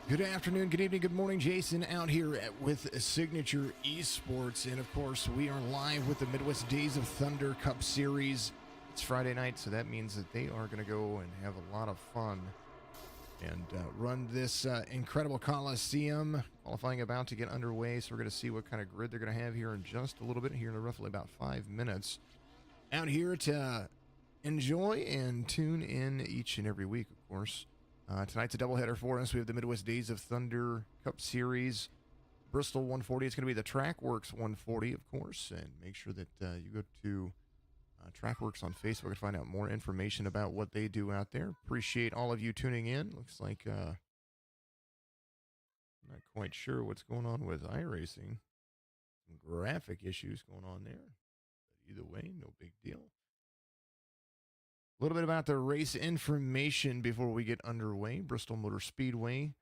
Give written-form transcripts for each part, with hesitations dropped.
Good afternoon, good evening, good morning. Jason out here with Signature Esports. And of course, we are live with the Midwest Days of Thunder Cup Series. It's Friday night, so that means that they are going to go and have a lot of fun and run this incredible Coliseum. Qualifying about to get underway, so we're going to see what kind of grid they're going to have here in just a little bit, here in roughly about 5 minutes. Out here to enjoy and tune in each and every week, of course. Tonight's a doubleheader for us. We have the Midwest Days of Thunder Cup Series, Bristol 140. It's going to be the Trackwerks 140, of course. And make sure that you go to Trackwerks on Facebook and find out more information about what they do out there. Appreciate all of you tuning in. Looks like I'm not quite sure what's going on with iRacing. Some graphic issues going on there. But either way, no big deal. A little bit about the race information before we get underway. Bristol Motor Speedway,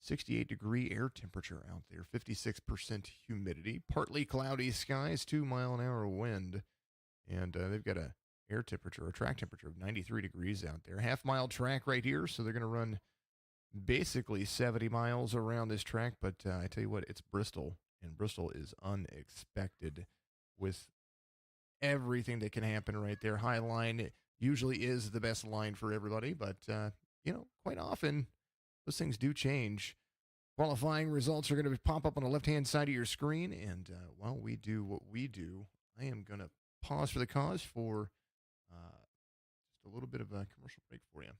68-degree air temperature out there, 56% humidity, partly cloudy skies, 2-mile-an-hour wind, and they've got a track temperature of 93 degrees out there. Half-mile track right here, so they're going to run basically 70 miles around this track, but I tell you what, it's Bristol, and Bristol is unexpected with everything that can happen right there. High line usually is the best line for everybody, but, quite often those things do change. Qualifying results are going to pop up on the left-hand side of your screen, and while we do what we do, I am going to pause for the cause for just a little bit of a commercial break for you.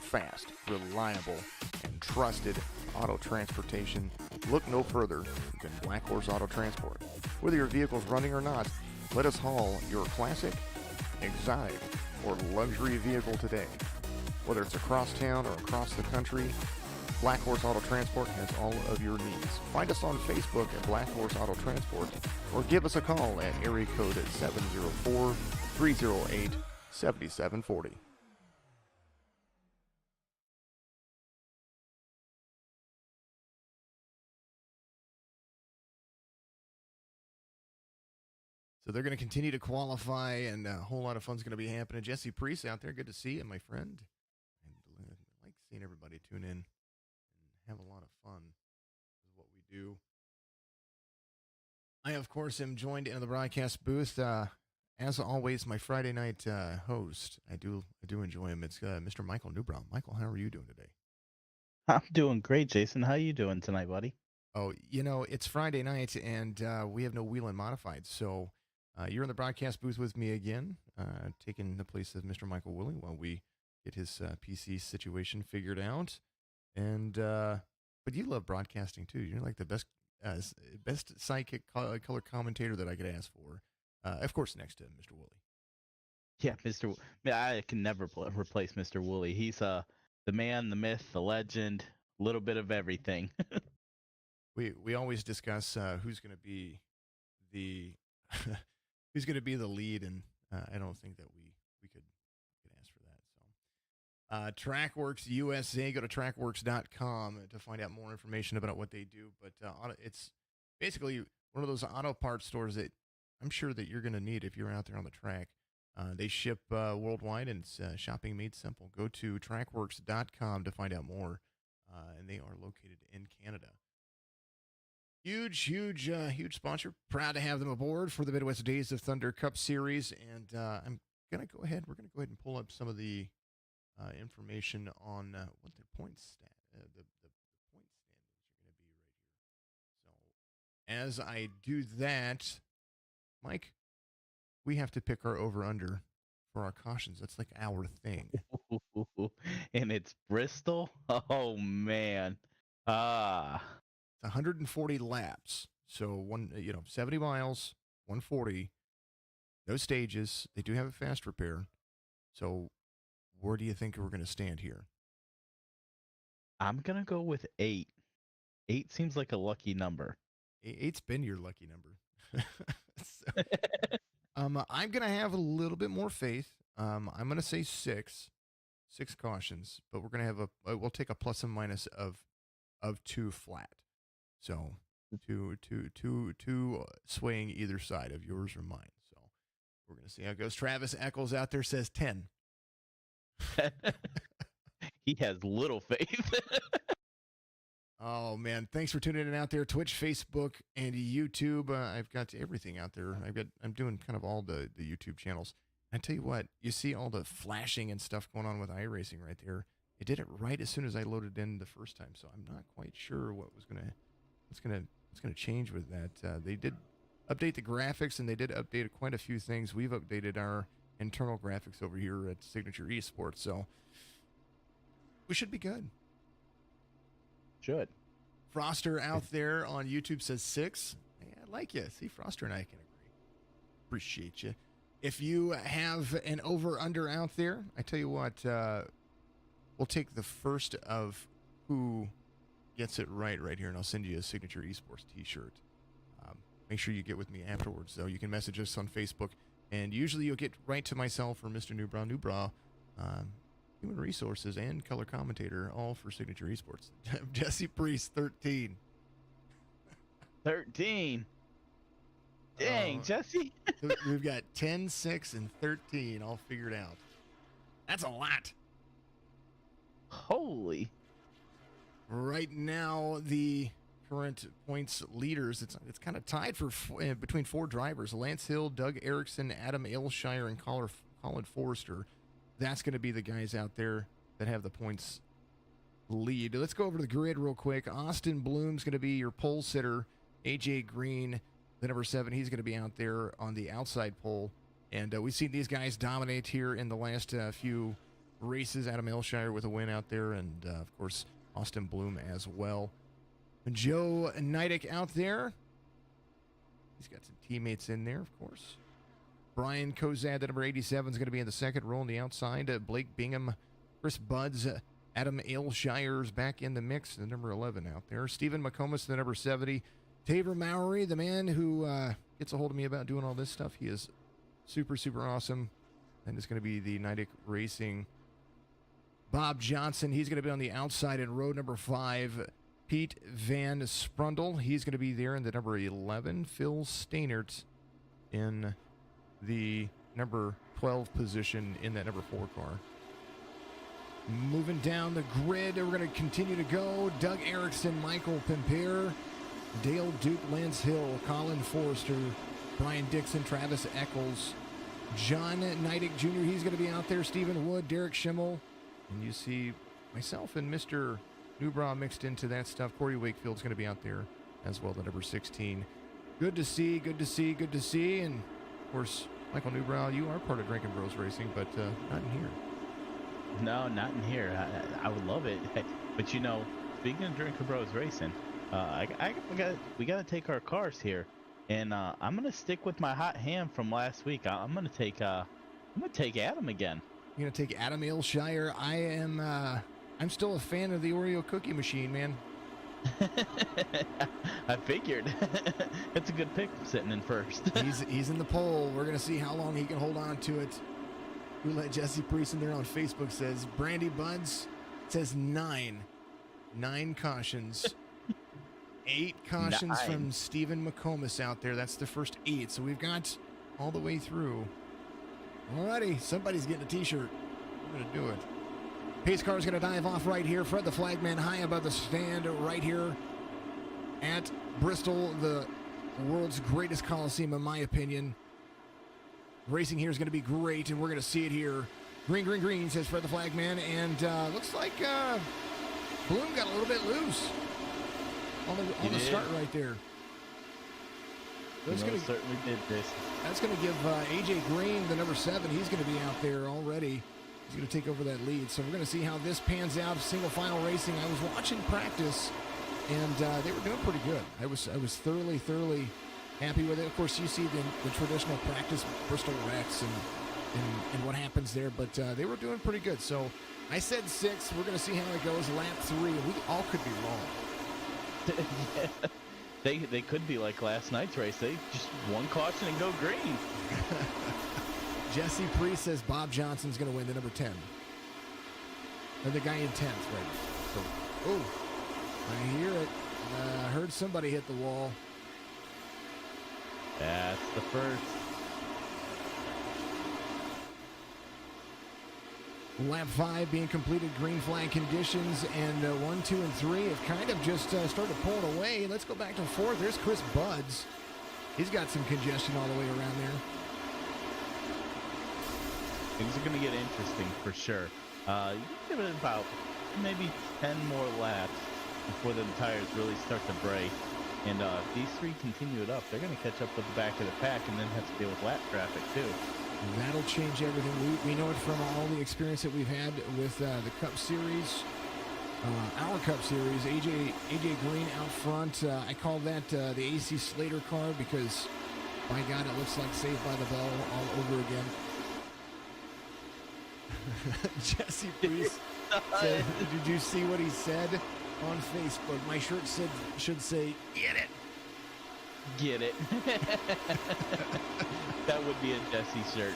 Fast, reliable, and trusted auto transportation, look no further than Black Horse Auto Transport. Whether your vehicle's running or not, let us haul your classic, exotic, or luxury vehicle today. Whether it's across town or across the country, Black Horse Auto Transport has all of your needs. Find us on Facebook at Black Horse Auto Transport or give us a call at area code 704-308-7740. So they're going to continue to qualify, and a whole lot of fun's going to be happening. Jesse Priest out there, good to see you, my friend. And I like seeing everybody tune in and have a lot of fun. This is what we do. I, of course, am joined in the broadcast booth. As always, my Friday night host. I do enjoy him. It's Mr. Michael Newbrow. Michael, how are you doing today? I'm doing great, Jason. How you doing tonight, buddy? Oh, it's Friday night, and we have no wheel and modified, so you're in the broadcast booth with me again, taking the place of Mr. Michael Woolley while we get his PC situation figured out. And but you love broadcasting too. You're like the best sidekick color commentator that I could ask for. Of course, next to Mr. Woolley. Yeah, I can never replace Mr. Woolley. He's the man, the myth, the legend, a little bit of everything. We always discuss who's going to be the who's going to be the lead, and I don't think that we could ask for that. So, Trackwerks USA, go to trackwerks.com to find out more information about what they do. But it's basically one of those auto parts stores that I'm sure that you're going to need if you're out there on the track. They ship worldwide, and it's shopping made simple. Go to trackwerks.com to find out more, and they are located in Canada. Huge sponsor. Proud to have them aboard for the Midwest Days of Thunder Cup Series. And we're going to go ahead and pull up some of the information on what their point the point standings are going to be right here. So as I do that, Mike, we have to pick our over-under for our cautions. That's like our thing. And it's Bristol? Oh, man. It's 140 laps. So 70 miles, 140, no stages. They do have a fast repair. So where do you think we're going to stand here? I'm gonna go with 8. 8 seems like a lucky number. Eight's been your lucky number. So, I'm going to have a little bit more faith. I'm going to say 6 cautions, but we're going to have we'll take a plus and minus of 2 flat. So two swaying either side of yours or mine. So we're going to see how it goes. Travis Eccles out there says 10. He has little faith. Oh man, thanks for tuning in out there. Twitch, Facebook, and YouTube. I've got everything out there. I'm doing kind of all the YouTube channels. I tell you what, you see all the flashing and stuff going on with iRacing right there. It did it right as soon as I loaded in the first time, so I'm not quite sure what's gonna change with that. They did update the graphics, and they did update quite a few things. We've updated our internal graphics over here at Signature Esports, so we should be good. Should. Froster out there on YouTube says 6. Hey, I like you. See, Froster and I can agree. Appreciate you. If you have an over-under out there, I tell you what, we'll take the first of who gets it right here, and I'll send you a Signature Esports t-shirt. Make sure you get with me afterwards, though. You can message us on Facebook, and usually you'll get right to myself or Mr. Newbrow, Human Resources, and color commentator, all for Signature Esports. Jesse Priest, 13. 13. Dang, Jesse. We've got 10, 6, and 13 all figured out. That's a lot. Holy. Right now, the current points leaders, it's kind of tied for between 4 drivers. Lance Hill, Doug Erickson, Adam Aylshire, and Colin Forrester. That's going to be the guys out there that have the points lead. Let's go over to the grid real quick. Austin Bloom's going to be your pole sitter. AJ Green, the number 7, he's going to be out there on the outside pole. And we've seen these guys dominate here in the last few races. Adam Aylshire with a win out there, and of course, Austin Bloom as well. Joe Nidick out there. He's got some teammates in there, of course. Brian Kozad, the number 87, is going to be in the second row on the outside. Blake Bingham, Chris Buds, Adam Aylshire's back in the mix, the number 11 out there. Stephen McComas, the number 70. Tabor Mowry, the man who gets a hold of me about doing all this stuff. He is super, super awesome. And it's going to be the Nidick Racing. Bob Johnson, he's going to be on the outside in row number 5. Pete Van Sprundle, he's going to be there in the number 11. Phil Steinert in the number 12 position in that number 4 car. Moving down the grid, we're going to continue to go. Doug Erickson, Michael Pimpier, Dale Duke, Lance Hill, Colin Forrester, Brian Dixon, Travis Eccles, John Nidick Jr., he's going to be out there. Stephen Wood, Derek Schimmel, and you see myself and Mr. Newbrow mixed into that stuff. Corey Wakefield's going to be out there as well, the number 16. Good to see, good to see, good to see. And, of course, Michael Newbrow, you are part of Drinking Bros Racing, but not in here. No, not in here. I would love it. But, you know, speaking of Drinking Bros Racing, we got to take our cars here. And I'm going to stick with my hot hand from last week. I'm going to take Adam again. You're going to take Adam Aylshire. I'm still a fan of the Oreo cookie machine, man. I figured. It's a good pick sitting in first. He's in the pole. We're going to see how long he can hold on to it. Who let Jesse Priest in there on Facebook says, Brandy Buds says 9. 9 cautions. 8 cautions from Stephen McComas out there. That's the first 8. So we've got all the way through. Alrighty, somebody's getting a t-shirt. We're going to do it. Pace car is going to dive off right here. Fred the Flagman high above the stand right here at Bristol, the world's greatest Coliseum, in my opinion. Racing here is going to be great, and we're going to see it here. Green, green, green, says Fred the Flagman, and looks like Bloom got a little bit loose on the start right there. Certainly did this. That's going to give AJ Green, the number 7, he's going to be out there already. He's going to take over that lead. So we're going to see how this pans out. Single final racing. I was watching practice, and they were doing pretty good. I was thoroughly happy with it. Of course, you see the traditional practice Bristol wrecks and what happens there, but they were doing pretty good. So I said 6. We're going to see how it goes. Lap 3. We all could be wrong. Yeah. They could be like last night's race. They just one caution and go green. Jesse Priest says Bob Johnson's going to win the number 10. Or the guy in 10th, right? So, oh, I hear it. I heard somebody hit the wall. That's the first. Lap 5 being completed, green flag conditions, and 1, 2, and 3 have kind of just started pulling away. Let's go back to 4. There's Chris Buds. He's got some congestion all the way around there. Things are going to get interesting for sure. You can give it about maybe 10 more laps before the tires really start to break. And if these 3 continue it up, they're going to catch up with the back of the pack and then have to deal with lap traffic too. That'll change everything. We know it from all the experience that we've had with the Cup Series, our Cup Series. AJ Green out front. I call that the AC Slater car because, by God, it looks like Saved by the Bell all over again. Jesse Priest said, did you see what he said on Facebook? My shirt should say, get it. Get it. That would be a Jesse shirt.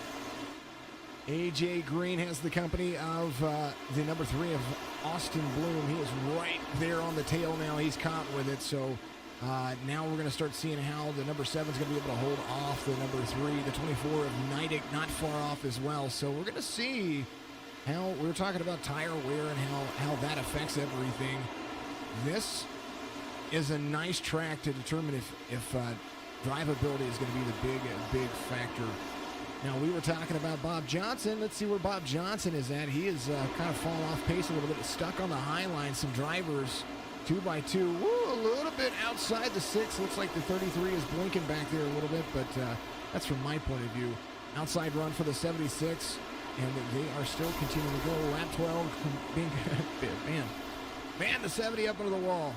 AJ Green has the company of the number 3 of Austin Bloom. He is right there on the tail now. He's caught with it. So now we're going to start seeing how the number 7 is going to be able to hold off the number 3. The 24 of Nidick not far off as well. So we're going to see how we were talking about tire wear and how that affects everything. This is a nice track to determine if drivability is going to be the big factor. Now, we were talking about Bob Johnson. Let's see where Bob Johnson is at. He is kind of fallen off pace a little bit, stuck on the high line. Some drivers, 2x2, a little bit outside the 6. Looks like the 33 is blinking back there a little bit, but that's from my point of view. Outside run for the 76, and they are still continuing to go. Lap 12, being man, the 70 up into the wall.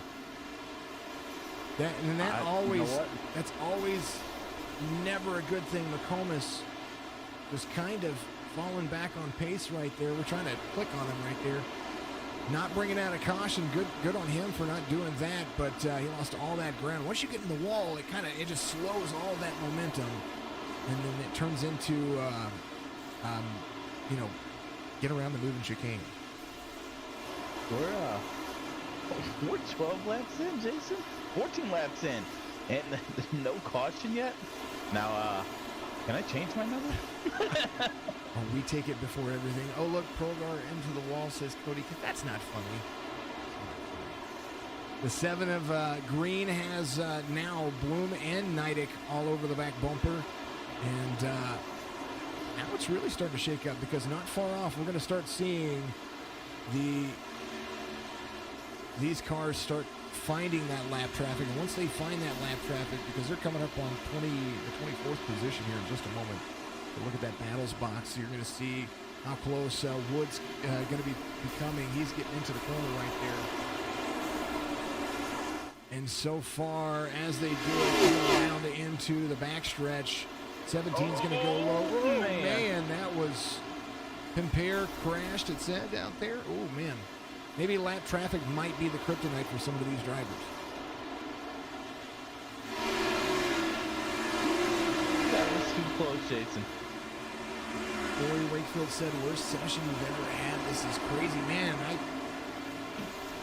That's always never a good thing. McComas just kind of falling back on pace right there. We're trying to click on him right there. Not bringing out a caution. Good on him for not doing that, but he lost all that ground. Once you get in the wall, it just slows all that momentum, and then it turns into get around the moving chicane. We're 12 laps in, Jason. 14 laps in, and no caution yet. Now, can I change my number? We take it before everything. Oh, look, Progar into the wall, says Cody. That's not funny. The 7 of Green has now Bloom and Nidick all over the back bumper. And now it's really starting to shake up because not far off, we're going to start seeing these cars start finding that lap traffic. And once they find that lap traffic, because they're coming up on the 24th position here in just a moment. But look at that battles box. So you're going to see how close Wood's going to be becoming. He's getting into the corner right there. And so far, as they do it, around into the backstretch, 17's going to go low. Oh, man, that was Pimpere crashed, it said out there. Oh, man. Maybe lap traffic might be the kryptonite for some of these drivers. That was too close, Jason. Corey Wakefield said, worst session you've ever had. This is crazy. Man, I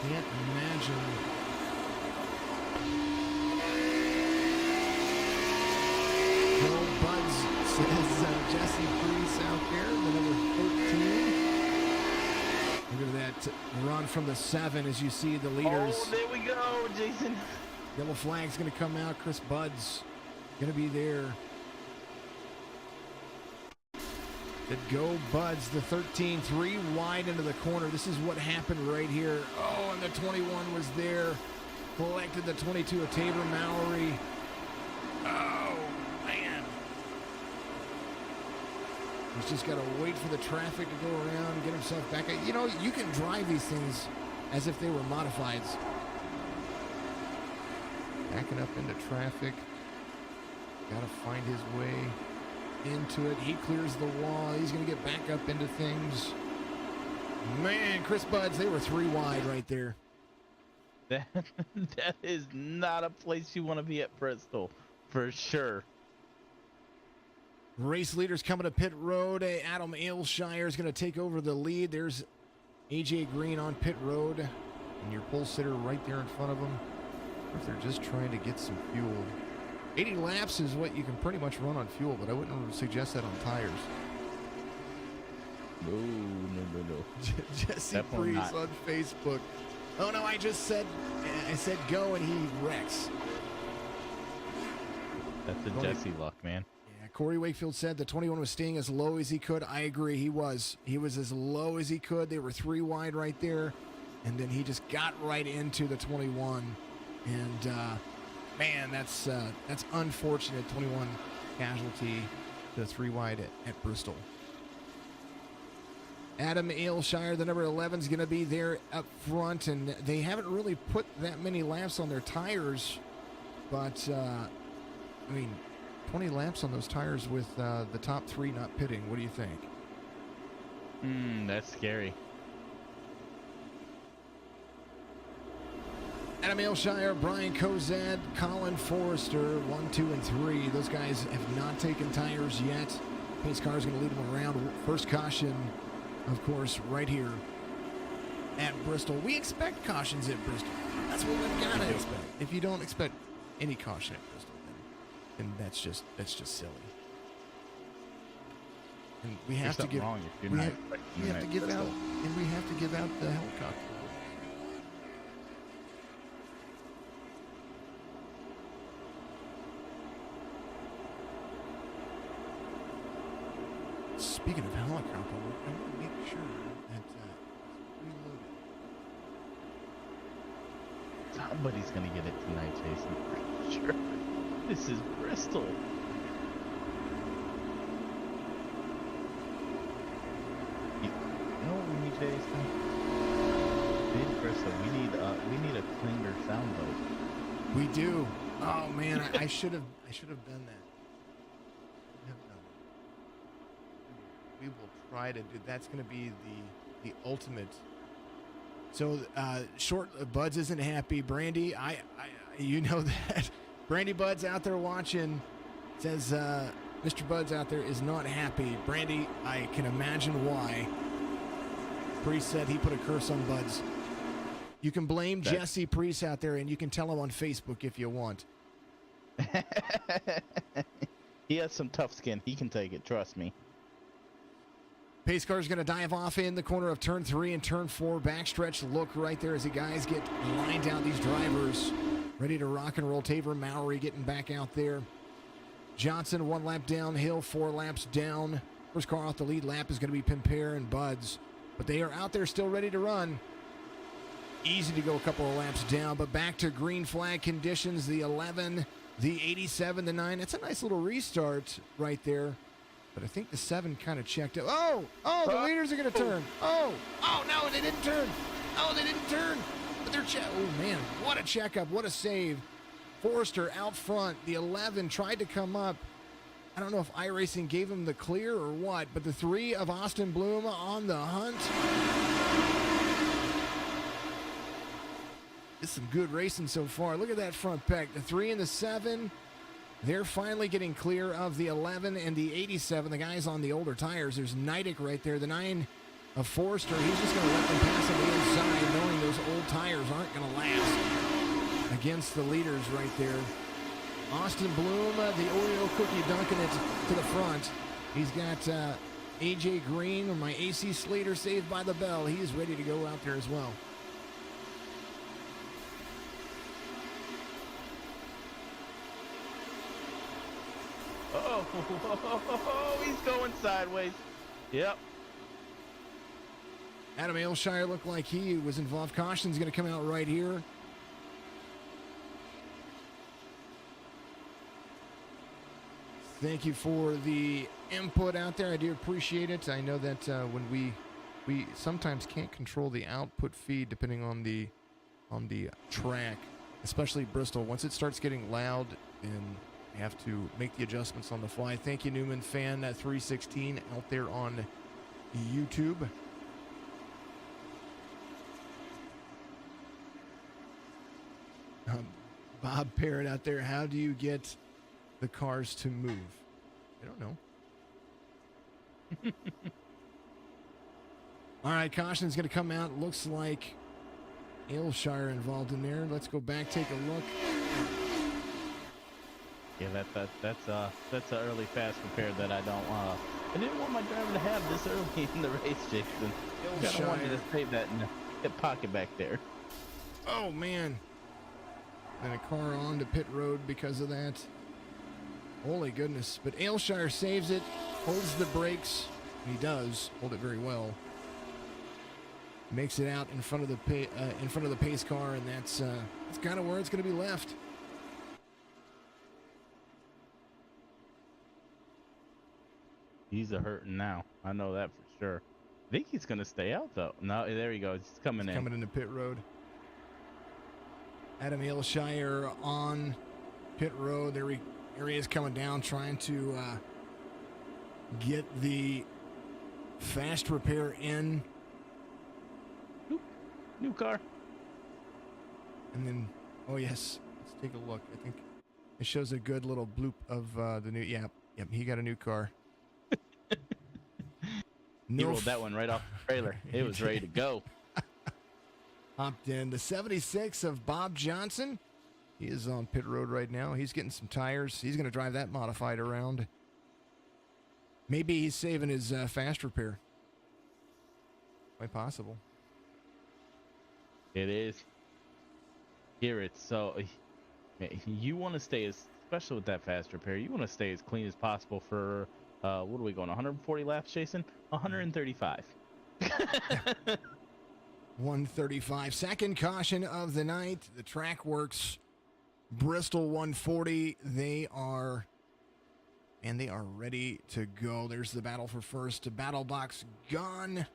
can't imagine. Bill Buds says Jesse Priest out there, the number 13. Look at that run from the 7 as you see the leaders. Oh, there we go, Jason. Yellow flag's going to come out. Chris Buds going to be there. The Go Buds, the 13, 3 wide into the corner. This is what happened right here. Oh, and the 21 was there. Collected the 22 of Tabor Mowry. Oh, man. He's just got to wait for the traffic to go around, get himself back. You know, you can drive these things as if they were modifieds. Backing up into traffic. got to find his way into it. He clears the wall. He's going to get back up into things. Man, Chris Buds, they were 3 wide right there. That is not a place you want to be at Bristol, for sure. Race leaders coming to pit road. Adam Aylshire is going to take over the lead. There's AJ Green on pit road, and your pole sitter right there in front of them. Or if they're just trying to get some fuel. 80 laps is what you can pretty much run on fuel, but I wouldn't suggest that on tires. No. Jesse Definitely Priest not. on Facebook. Oh no, I said go and he wrecks. That's a Jesse luck, man. Yeah, Corey Wakefield said the 21 was staying as low as he could. I agree, he was. He was as low as he could. They were 3 wide right there, and then he just got right into the 21. And man, that's unfortunate. 21 casualty, the 3 wide at Bristol. Adam Aylshire, the number 11, is going to be there up front, and they haven't really put that many laps on their tires, but, 20 laps on those tires with the top 3 not pitting. What do you think? That's scary. Adam Aylshire, Brian Kozad, Colin Forrester, 1, 2, and 3. Those guys have not taken tires yet. Pace car is going to lead them around. First caution, of course, right here at Bristol. We expect cautions at Bristol. That's what we've got to expect. If you don't expect any caution at Bristol, then that's just silly. And we have to give wrong if we you're have, not we have to give out and we have to give out the helicopter. Speaking of helicopter, I want to make sure that it's reloaded. Somebody's gonna get it tonight, Jason. For sure. This is Bristol. You know what we need, Jason? In Bristol, we need a cleaner sound load. We do. Oh man, I should have done that. We will try to do. That's going to be the ultimate. So short Buds isn't happy. Brandy, I you know that. Brandy Buds out there watching says Mr. Buds out there is not happy. Brandy, I can imagine why. Priest said he put a curse on Buds. You can blame Jesse Priest out there, and you can tell him on Facebook if you want. He has some tough skin. He can take it. Trust me. Pace car is going to dive off in the corner of turn 3 and turn 4. Backstretch look right there as the guys get lined out. These drivers ready to rock and roll. Taver Mowry getting back out there. Johnson 1 lap downhill, 4 laps down. First car off the lead lap is going to be Pimpere and Buds. But they are out there still ready to run. Easy to go a couple of laps down, but back to green flag conditions. The 11, the 87, the 9. It's a nice little restart right there. But I think the 7 kind of checked out. Oh, the leaders are going to turn. Oh, no, they didn't turn. Oh, they didn't turn. But they're oh, man, what a checkup. What a save. Forrester out front. The 11 tried to come up. I don't know if iRacing gave him the clear or what, but the 3 of Austin Bloom on the hunt. It's some good racing so far. Look at that front pack. The 3 and the 7. They're finally getting clear of the 11 and the 87. The guys on the older tires. There's Neidick right there. The 9 of Forrester. He's just going to let them pass on the inside, knowing those old tires aren't going to last against the leaders right there. Austin Bloom, the Oreo cookie dunking it to the front. He's got AJ Green, or my AC Slater, saved by the bell. He is ready to go out there as well. Oh, he's going sideways. Yep. Adam Aylshire looked like he was involved. Caution's going to come out right here. Thank you for the input out there. I do appreciate it. I know that when we sometimes can't control the output feed depending on the track, especially Bristol. Once it starts getting loud and have to make the adjustments on the fly. Thank you, Newman Fan 316 out there on YouTube. Bob Parrott out there, how do you get the cars to move? I don't know. All right, caution's going to come out. Looks like Aylshire involved in there. Let's go back, take a look. Yeah, that's an early fast repair that I didn't want my driver to have this early in the race, Jason. I wanted to save that in the hip pocket back there. Oh man. And a car on to pit road because of that. Holy goodness. But Aylshire saves it, holds the brakes. He does hold it very well. Makes it out in front of the pace car, and that's kind of where it's going to be left. He's a hurting now. I know that for sure. I think he's going to stay out, though. No, there he goes. He's coming in. Coming into pit road. Adam Aylshire on pit road. There he is coming down, trying to get the fast repair in. New car. And then, oh yes, let's take a look. I think it shows a good little bloop of the new. Yep, he got a new car. He rolled that one right off the trailer. It was ready to go. Hopped in the 76 of Bob Johnson. He is on pit road right now. He's getting some tires. He's going to drive that modified around. Maybe he's saving his fast repair. Quite possible. It is. Here it's so. You want to stay especially with that fast repair. You want to stay as clean as possible for. What are we going? 140 laps, Jason? 135. 135. Second caution of the night. The Trackwerks Bristol 140. They are ready to go. There's the battle for first. Battle box gone.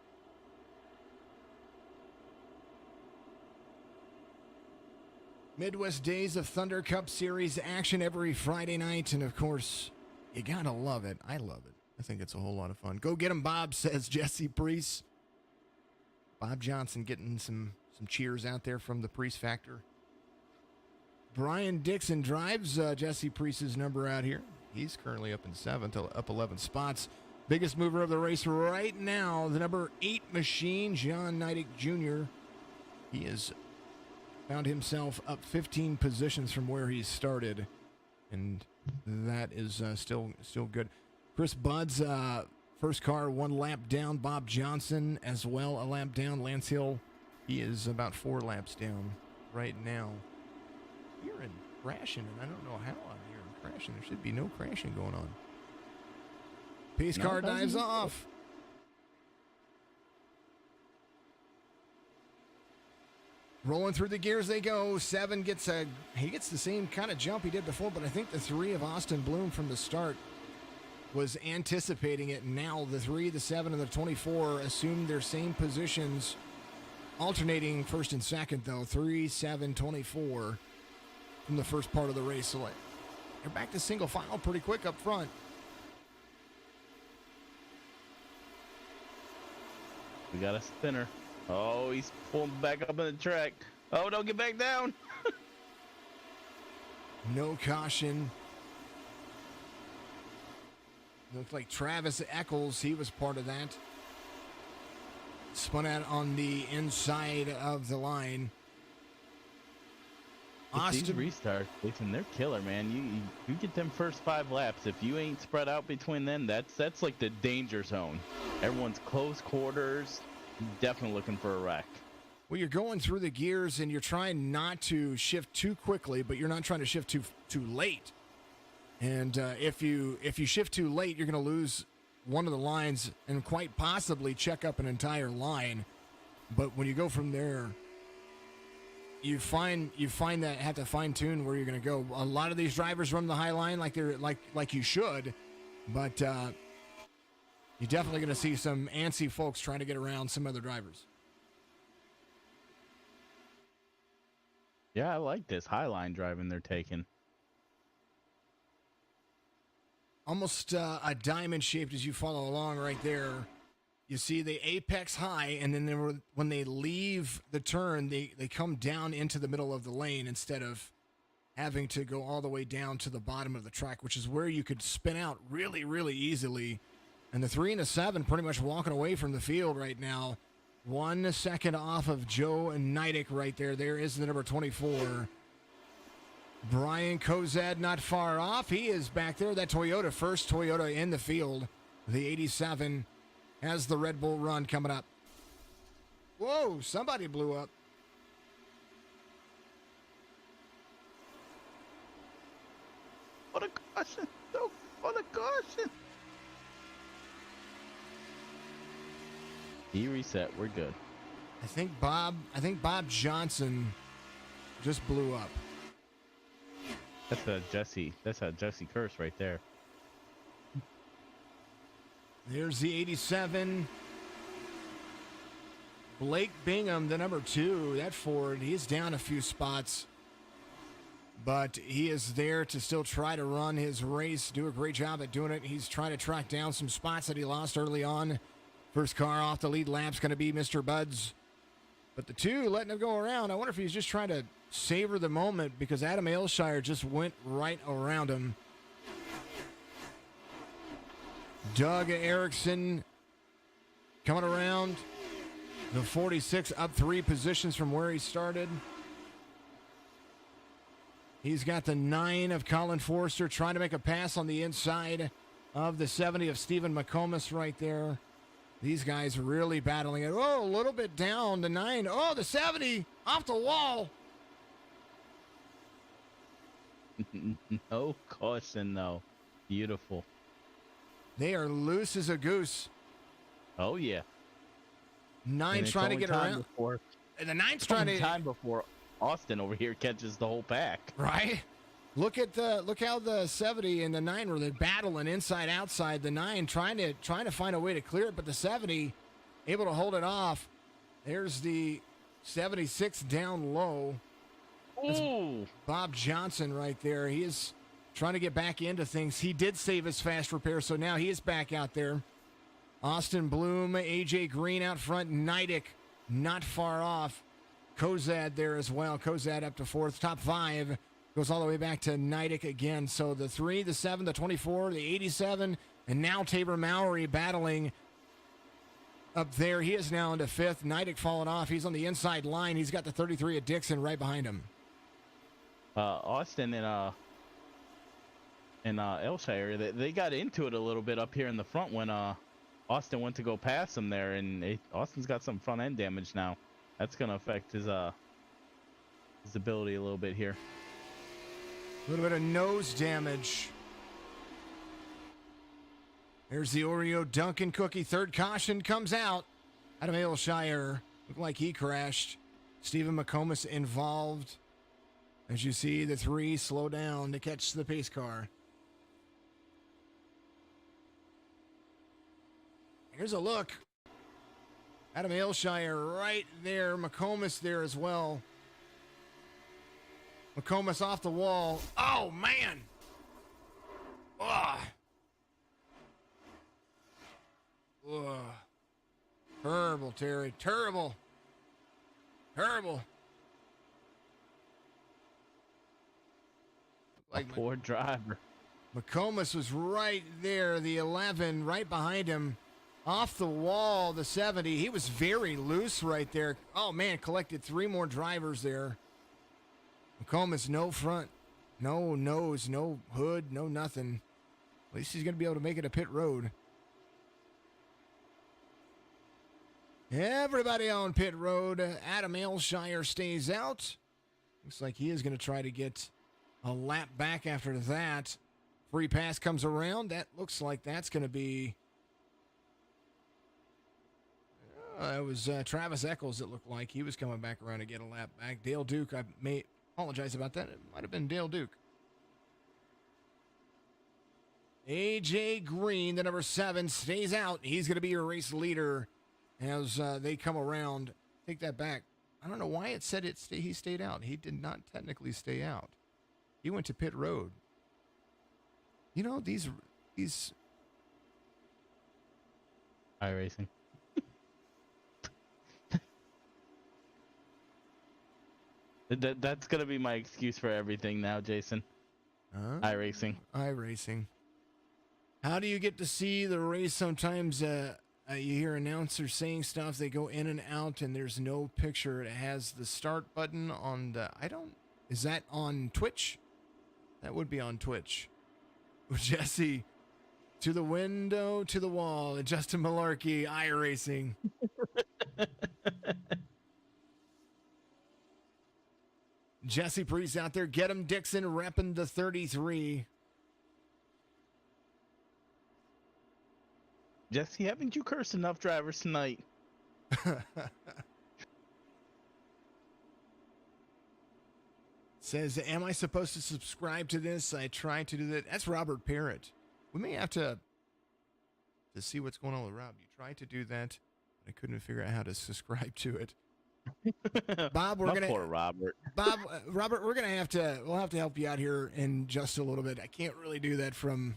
Midwest Days of Thunder Cup Series action every Friday night. And, of course, you got to love it. I love it. I think it's a whole lot of fun. Go get him, Bob, says Jesse Priest. Bob Johnson getting some cheers out there from the Priest Factor. Brian Dixon drives Jesse Priest's number out here. He's currently up in 7th, up 11 spots. Biggest mover of the race right now, the number 8 machine, John Neidick Jr. He has found himself up 15 positions from where he started, and that is still good. Chris Budd's first car 1 lap down. Bob Johnson as well, a lap down. Lance Hill, he is about 4 laps down right now. Hearing crashing, and I don't know how I'm hearing crashing. There should be no crashing going on. Pace car dives off. Rolling through the gears they go. 7 gets the same kind of jump he did before, but I think the 3 of Austin Bloom from the start was anticipating it. Now the 3, the 7, and the 24 assumed their same positions, alternating first and second, though. 3, 7, 24 from the first part of the race. So they're back to single file pretty quick up front. We got a spinner. Oh, he's pulling back up on the track. Oh, don't get back down. No caution. Looks like Travis Eccles, he was part of that. Spun out on the inside of the line. These restarts, Jason, they're killer, man. You get them first 5 laps. If you ain't spread out between them, that's like the danger zone. Everyone's close quarters. Definitely looking for a wreck. Well, you're going through the gears and you're trying not to shift too quickly, but you're not trying to shift too late. And if you shift too late, you're going to lose one of the lines and quite possibly check up an entire line. But when you go from there, you find that have to fine tune where you're going to go. A lot of these drivers run the high line like they're like you should, but you're definitely going to see some antsy folks trying to get around some other drivers. Yeah, I like this high line driving they're taking. almost a diamond shaped as you follow along right there. You see the apex high, and then when they leave the turn, they come down into the middle of the lane instead of having to go all the way down to the bottom of the track, which is where you could spin out really, really easily. And the 3 and the 7 pretty much walking away from the field right now. 1 second off of Joe Nidick right there. There is the number 24. Brian Kozad not far off. He is back there. That Toyota, first Toyota in the field. The 87 has the Red Bull run coming up. Whoa, somebody blew up. What a caution. No, what a caution. He reset. We're good. I think Bob Johnson just blew up. That's a Jesse curse right there. There's the 87. Blake Bingham, the number 2, that Ford, he's down a few spots. But he is there to still try to run his race, do a great job at doing it. He's trying to track down some spots that he lost early on. First car off the lead lap's going to be Mr. Buds. But the 2 letting him go around. I wonder if he's just trying to savor the moment because Adam Aylshire just went right around him. Doug Erickson coming around. The 46 up 3 positions from where he started. He's got the 9 of Colin Forster trying to make a pass on the inside of the 70 of Stephen McComas right there. These guys really battling it. Oh, a little bit down. The 9. Oh, the 70 off the wall. No caution, though. Beautiful. They are loose as a goose. Oh, yeah. 9 trying to get around. And the 9's trying to. Time before Austin over here catches the whole pack. Right? Look how the 70 and the 9 were battling inside outside. The 9 trying to find a way to clear it, but the 70 able to hold it off. There's the 76 down low. Ooh. Bob Johnson right there. He is trying to get back into things. He did save his fast repair, so now he is back out there. Austin Bloom, AJ Green out front. Nidick not far off. Kozad there as well. Kozad up to 4th. Top 5 goes all the way back to Nidick again. So the 3, the 7, the 24, the 87, and now Tabor Mowry battling up there. He is now into 5th. Nidick falling off. He's on the inside line. He's got the 33 of Dixon right behind him. Austin and Elshire, they got into it a little bit up here in the front when Austin went to go past him there, and Austin's got some front end damage now. That's going to affect his ability a little bit here. A little bit of nose damage. There's the Oreo Dunkin' cookie. 3rd caution comes out. Adam Aylshire looked like he crashed. Stephen McComas involved. As you see, the 3 slow down to catch the pace car. Here's a look. Adam Aylshire right there. McComas there as well. McComas off the wall. Oh, man. Ugh. Ugh. Terrible, Terry. Terrible. Terrible. Like a poor driver. McComas was right there. The 11 right behind him. Off the wall, the 70. He was very loose right there. Oh, man, collected 3 more drivers there. McComas, no front, no nose, no hood, no nothing. At least he's going to be able to make it a pit road. Everybody on pit road. Adam Aylshire stays out. Looks like he is going to try to get a lap back after that. Free pass comes around. That looks like that's going to be... it was Travis Eccles, it looked like. He was coming back around to get a lap back. Dale Duke, I may apologize about that. It might have been Dale Duke. AJ Green, the number 7, stays out. He's going to be your race leader as they come around. Take that back. I don't know why it said he stayed out. He did not technically stay out. He went to pit road. You know, these He's iRacing. That's gonna be my excuse for everything now, Jason. iRacing. iRacing. How do you get to see the race? Sometimes you hear announcers saying stuff. They go in and out, and there's no picture. It has the start button on the. Is that on Twitch? That would be on Twitch. Jesse, to the window, to the wall. Justin Malarkey, iRacing. Jesse Priest out there. Get him, Dixon, repping the 33. Jesse, haven't you cursed enough drivers tonight? Says, am I supposed to subscribe to this? I try to do that. That's Robert Parrott. We may have to see what's going on with Rob. You tried to do that, but I couldn't figure out how to subscribe to it. Bob, Poor Robert. Bob, Robert, we'll have to help you out here in just a little bit. I can't really do that from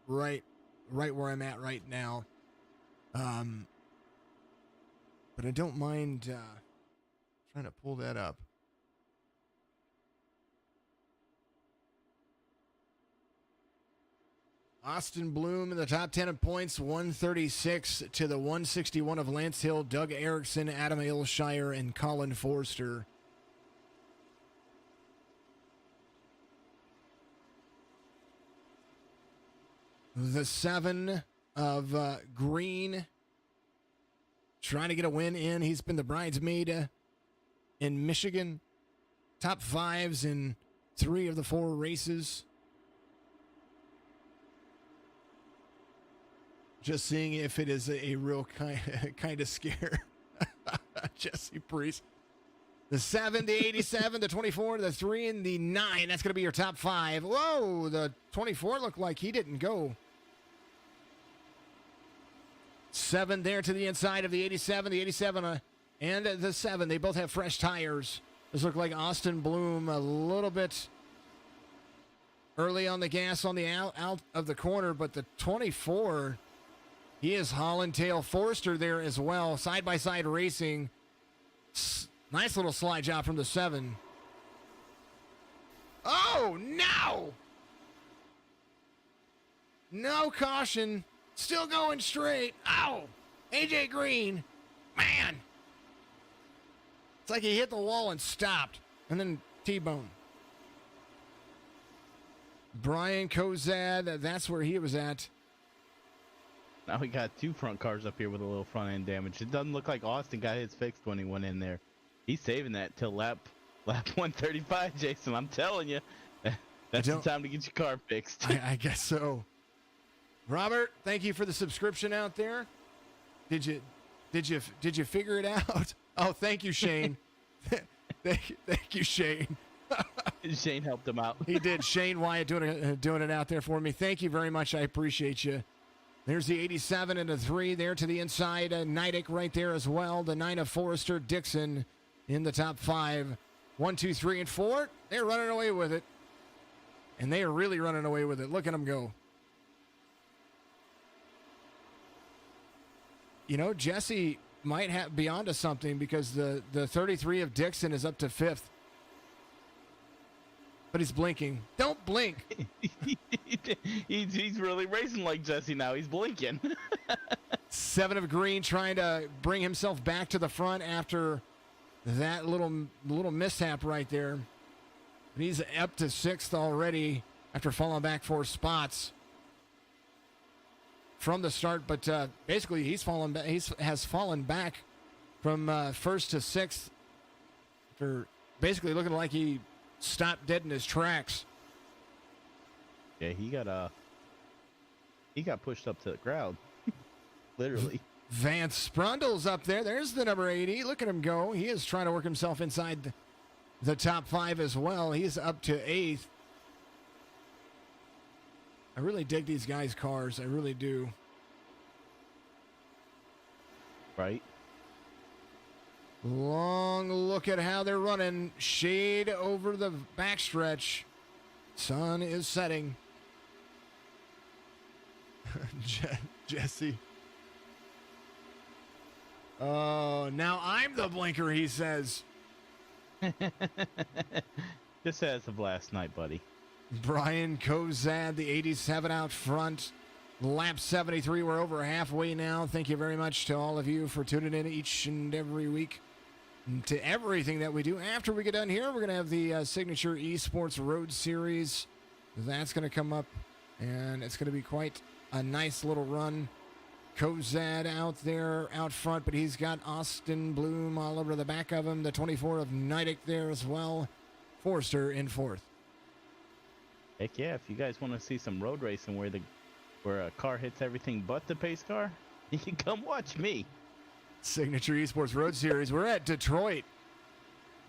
right where I'm at right now. But I don't mind trying to pull that up. Austin Bloom in the top 10 in points, 136 to the 161 of Lance Hill, Doug Erickson, Adam Aylshire, and Colin Forster. The 7 of Green trying to get a win in. He's been the bridesmaid in Michigan. Top 5s in 3 of the 4 races. Just seeing if it is a real kind of scare. Jesse Priest. The 7, the 87, the 24, the 3, and the 9. That's going to be your top 5. Whoa, the 24 looked like he didn't go. 7 there to the inside of the 87, and the 7. They both have fresh tires. This looked like Austin Bloom a little bit early on the gas on the out of the corner, but the 24... He is hauling tail. Forster there as well. Side-by-side racing. Nice little slide job from the 7. Oh, no! No caution. Still going straight. Ow! AJ Green. Man! It's like he hit the wall and stopped. And then T-bone. Brian Kozad, that's where he was at. Now we got 2 front cars up here with a little front end damage. It doesn't look like Austin got his fixed when he went in there. He's saving that till lap 135, Jason. I'm telling you, that's the time to get your car fixed. I guess so. Robert, thank you for the subscription out there. Did you figure it out? Oh, thank you, Shane. thank you, Shane. Shane helped him out. He did. Shane Wyatt doing it out there for me. Thank you very much. I appreciate you. There's the 87 and the 3 there to the inside. Nidek right there as well. The 9 of Forrester Dixon in the top 5. 1, 2, 3, and 4. They're running away with it. And they are really running away with it. Look at them go. You know, Jesse might be onto something because the 33 of Dixon is up to 5th. But he's blinking. Don't blink. he's really racing like Jesse now. He's blinking. 7 of Green trying to bring himself back to the front after that little mishap right there. And he's up to 6th already after falling back 4 spots from the start. But basically, he's has fallen back from 1st to 6th after basically looking like he stopped dead in his tracks. Yeah, he got pushed up to the crowd. Literally. Vance Sprundle's up there. There's the number 80. Look at him go. He is trying to work himself inside the top 5 as well. He's up to 8th. I really dig these guys' cars. I really do. Right. Long look at how they're running. Shade over the backstretch. Sun is setting. Jesse. Oh, now I'm the blinker, he says. Just as of last night, buddy. Brian Kozad, the 87 out front. Lap 73. We're over halfway now. Thank you very much to all of you for tuning in each and every week to everything that we do. After we get done here, we're going to have the signature Esports Road Series. That's going to come up, and it's going to be quite a nice little run. Kozad out there out front, but he's got Austin Bloom all over the back of him. The 24 of Nidek there as well. Forster in fourth. Heck yeah, if you guys want to see some road racing where a car hits everything but the pace car, you can come watch me. Signature Esports Road Series. We're at Detroit.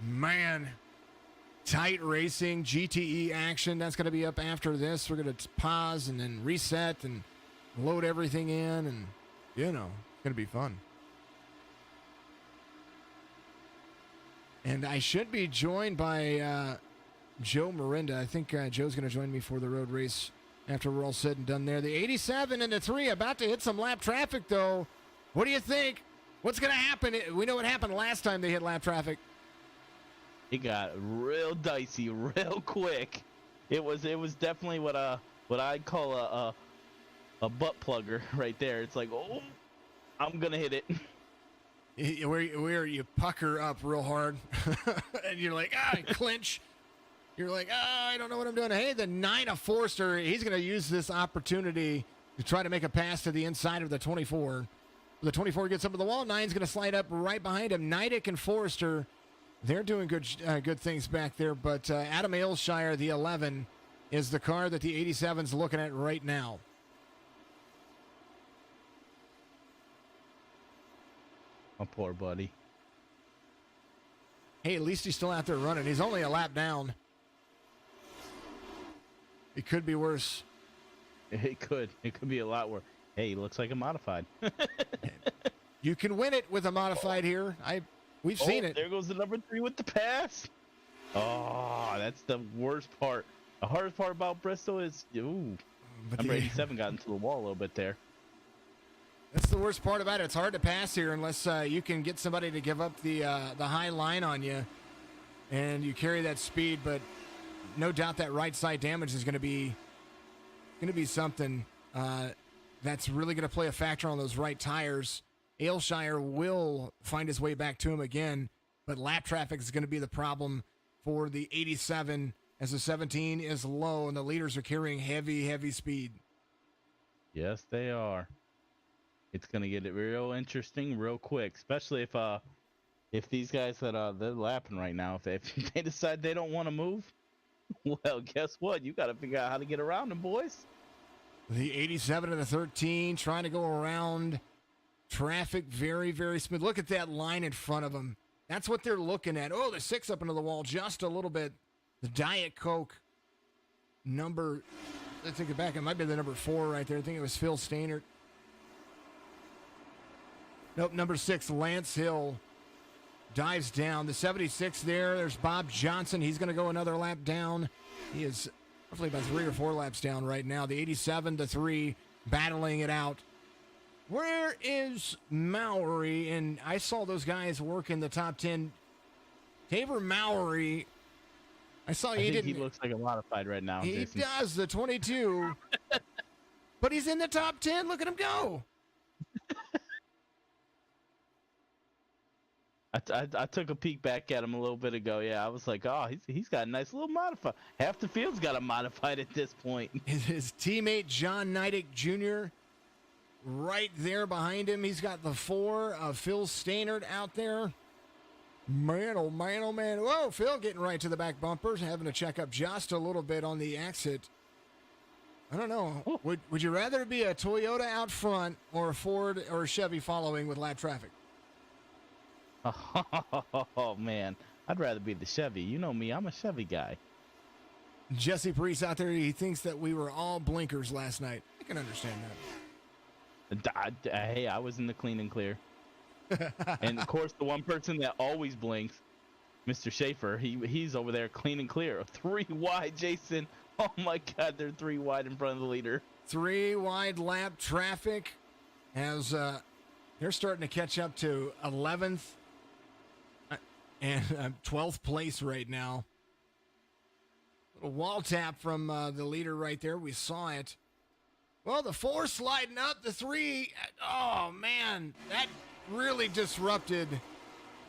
Man, tight racing, GTE action. That's going to be up after this. We're going to pause and then reset and load everything in, and it's going to be fun. And I should be joined by Joe Miranda. I think Joe's going to join me for the road race after we're all said and done there. The 87 and the 3 about to hit some lap traffic, though. What do you think? What's going to happen? We know what happened last time they hit lap traffic. It got real dicey real quick. It was definitely what I'd call a butt plugger right there. It's like, oh, I'm going to hit it. Where you pucker up real hard and you're like, clinch. You're like, I don't know what I'm doing. Hey, the 9 of Forster, he's going to use this opportunity to try to make a pass to the inside of the 24. The 24 gets up to the wall. 9's going to slide up right behind him. Nidek and Forster, they're doing good things back there. But Adam Aylshire, the 11, is the car that the 87's looking at right now. My poor buddy. Hey, at least he's still out there running. He's only a lap down. It could be worse. It could be a lot worse. Hey, he looks like a modified. You can win it with a modified here. We've seen it. There goes the number 3 with the pass. Oh, that's the worst part. The hardest part about Bristol is, number 87 got into the wall a little bit there. That's the worst part about it. It's hard to pass here unless you can get somebody to give up the high line on you, and you carry that speed. But no doubt that right side damage is going to be something that's really going to play a factor on those right tires. Aylshire will find his way back to him again, but lap traffic is going to be the problem for the 87 as the 17 is low and the leaders are carrying heavy speed. Yes, they are. It's going to get it real interesting real quick, especially if these guys that they're lapping right now, if they decide they don't want to move, well, guess what? You got to figure out how to get around them, boys. The 87 and the 13 trying to go around traffic very smooth. Look at that line in front of them. That's what they're looking at. Oh, the 6 up into the wall just a little bit. The Diet Coke number, let's take it back. It might be the number 4 right there. I think it was Phil Stainert. Nope, number 6, Lance Hill dives down. The 76 there. There's Bob Johnson. He's going to go another lap down. He is roughly about 3 or 4 laps down right now. The 87 to 3 battling it out. Where is Mowry? And I saw those guys work in the top 10. Tabor Mowry, I saw he didn't. He looks like a modified right now. He Jason. does, the 22. But he's in the top 10. Look at him go. I took a peek back at him a little bit ago. Yeah, I was like, oh, he's got a nice little modified. Half the field's got a modified at this point. His teammate John Nidek Jr. right there behind him. He's got the 4 of Phil Stainert out there. Man, oh man, oh man. Whoa, Phil getting right to the back bumpers, having to check up just a little bit on the exit. I don't know. Ooh. Would you rather be a Toyota out front or a Ford or a Chevy following with lap traffic? Oh man, I'd rather be the Chevy. You know me, I'm a Chevy guy. Jesse Priest out there, he thinks that we were all blinkers last night. I can understand that. Hey, I was in the clean and clear. And of course, the one person that always blinks, Mr. Schaefer, he's over there clean and clear. 3 wide, Jason. Oh my God, they're 3 wide in front of the leader. 3 wide lap traffic as they're starting to catch up to 11th and 12th place right now. Little wall tap from the leader right there. We saw it. Well, the 4 sliding up, the 3. Oh, man, that really disrupted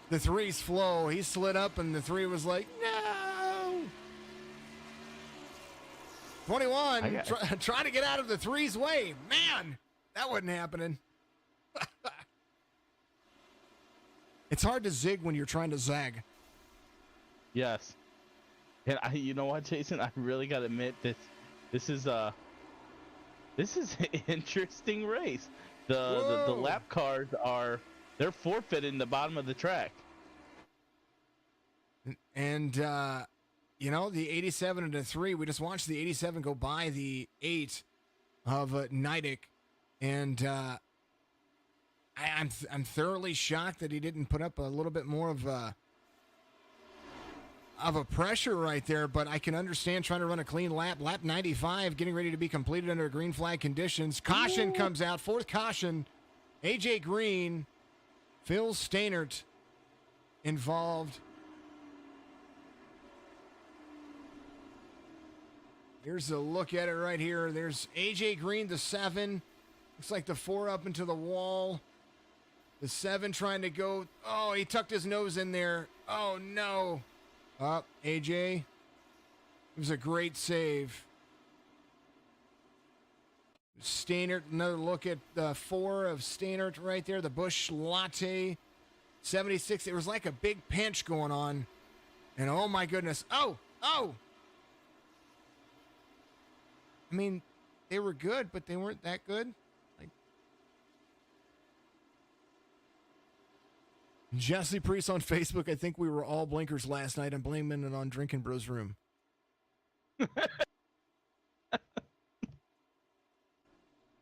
the 3's flow. He slid up, and the 3 was like, no. 21, trying to get out of the 3's way. Man, that wasn't happening. It's hard to zig when you're trying to zag. Yes. And you know what, Jason? I really got to admit this is an interesting race. The lap cars they're forfeiting the bottom of the track. And you know, the 87 and the 3, we just watched the 87 go by the 8 of Nidek, and I'm thoroughly shocked that he didn't put up a little bit more of a pressure right there, but I can understand trying to run a clean lap. Lap 95 getting ready to be completed under green flag conditions. Caution comes out, 4th caution. AJ Green, Phil Stainert involved. Here's a look at it right here. There's AJ Green, the 7. Looks like the 4 up into the wall. The 7 trying to go. Oh, he tucked his nose in there. Oh, no. Up, AJ. It was a great save. Stainert, another look at the 4 of Stainert right there. The Busch Latte. 76. It was like a big pinch going on. And oh, my goodness. Oh. I mean, they were good, but they weren't that good. Like Jesse Priest on Facebook, I think we were all blinkers last night. I'm blaming it on Drinking Bros Room.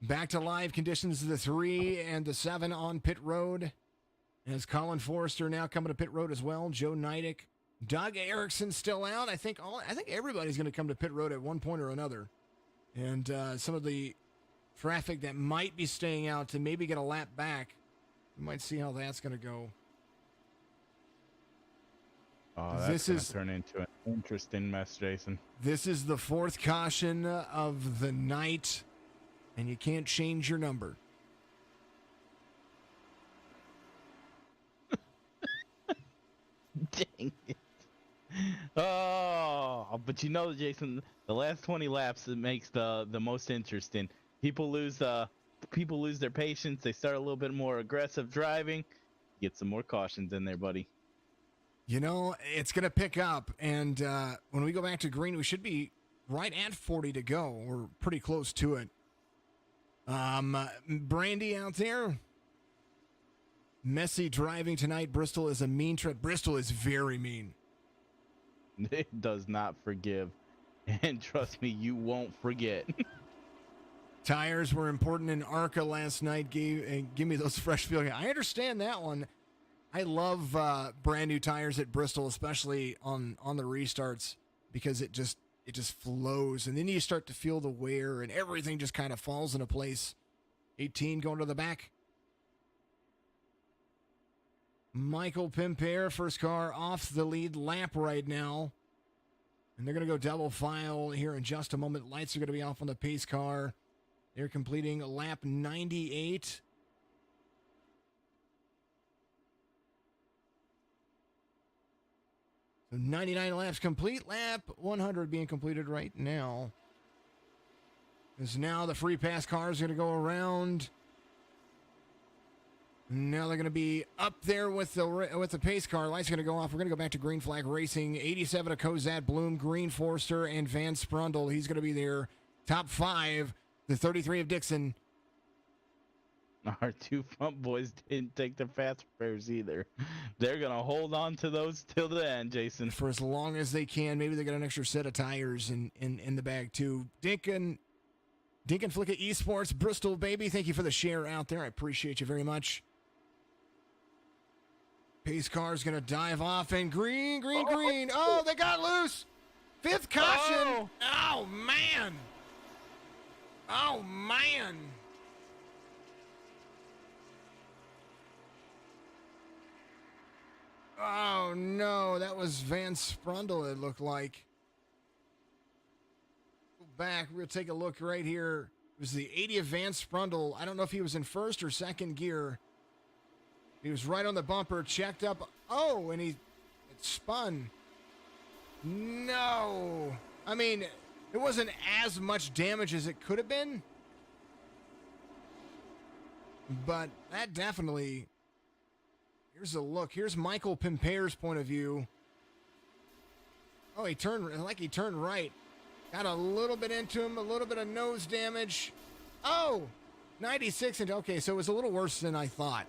Back to live conditions, the 3 and the 7 on pit road. As Colin Forrester now coming to pit road as well. Joe Nidek, Doug Erickson still out. I think everybody's going to come to pit road at one point or another. And some of the traffic that might be staying out to maybe get a lap back, we might see how that's going to go. Oh, that's going to turn into an interesting mess, Jason. This is the 4th caution of the night, and you can't change your number. Dang it. Oh, but you know, Jason, the last 20 laps it makes the most interesting. People lose their patience. They start a little bit more aggressive driving. Get some more cautions in there, buddy. You know, it's going to pick up, and when we go back to green, we should be right at 40 to go. We're pretty close to it. Brandy out there. Messy driving tonight. Bristol is a mean trip. Bristol is very mean. It does not forgive. And trust me, you won't forget. Tires were important in ARCA last night. Give me those fresh feeling. I understand that one. I love brand new tires at Bristol, especially on the restarts, because it just flows. And then you start to feel the wear and everything just kind of falls into place. 18 going to the back. Michael Pimpere, first car off the lead lap right now. And they're going to go double file here in just a moment. Lights are going to be off on the pace car. They're completing lap 98. So 99 laps complete. Lap 100 being completed right now. As now the free pass car is going to go around. Now they're going to be up there with the pace car. Lights are going to go off. We're going to go back to green flag racing. 87 of Cozad Bloom, Green Forster, and Van Sprundle. He's going to be there. Top 5, the 33 of Dixon. Our 2 front boys didn't take the fast spares either. They're going to hold on to those till the end, Jason. For as long as they can. Maybe they got an extra set of tires in the bag, too. Dink and Flicka Esports, Bristol, baby. Thank you for the share out there. I appreciate you very much. Pace car is going to dive off, and green. Oh, they got loose. 5th caution. Oh, man. Oh, man. Oh, no. That was Van Sprundle, it looked like. Go back. We'll take a look right here. It was the 80 of Van Sprundle. I don't know if he was in first or second gear. He was right on the bumper, checked up. Oh, and it spun. No. I mean, it wasn't as much damage as it could have been. But that definitely... Here's a look. Here's Michael Pimpere's point of view. Oh, he turned right. Got a little bit into him, a little bit of nose damage. Oh, 96. And okay, so it was a little worse than I thought.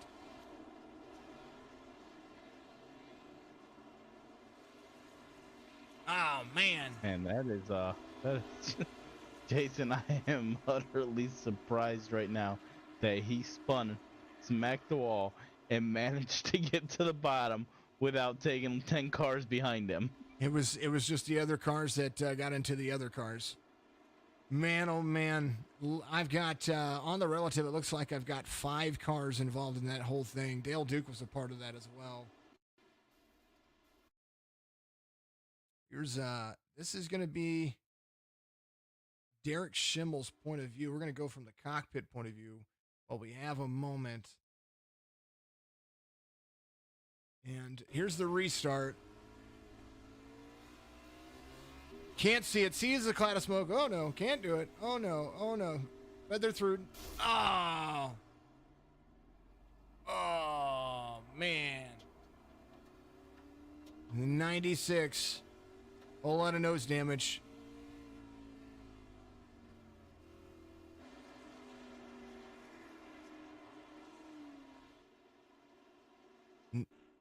Oh, man. And that is Jason, I am utterly surprised right now that he spun, smacked the wall, and managed to get to the bottom without taking 10 cars behind him. It was just the other cars that got into the other cars. Man, oh man. I've got, on the relative, it looks like I've got 5 cars involved in that whole thing. Dale Duke was a part of that as well. Here's, this is going to be Derek Schimmel's point of view. We're going to go from the cockpit point of view while we have a moment. And here's the restart. Can't see it. Sees the cloud of smoke. Oh, no. Can't do it. Oh, no. Oh, no. Feather through. Oh. Oh, man. 96. Whole lot of nose damage.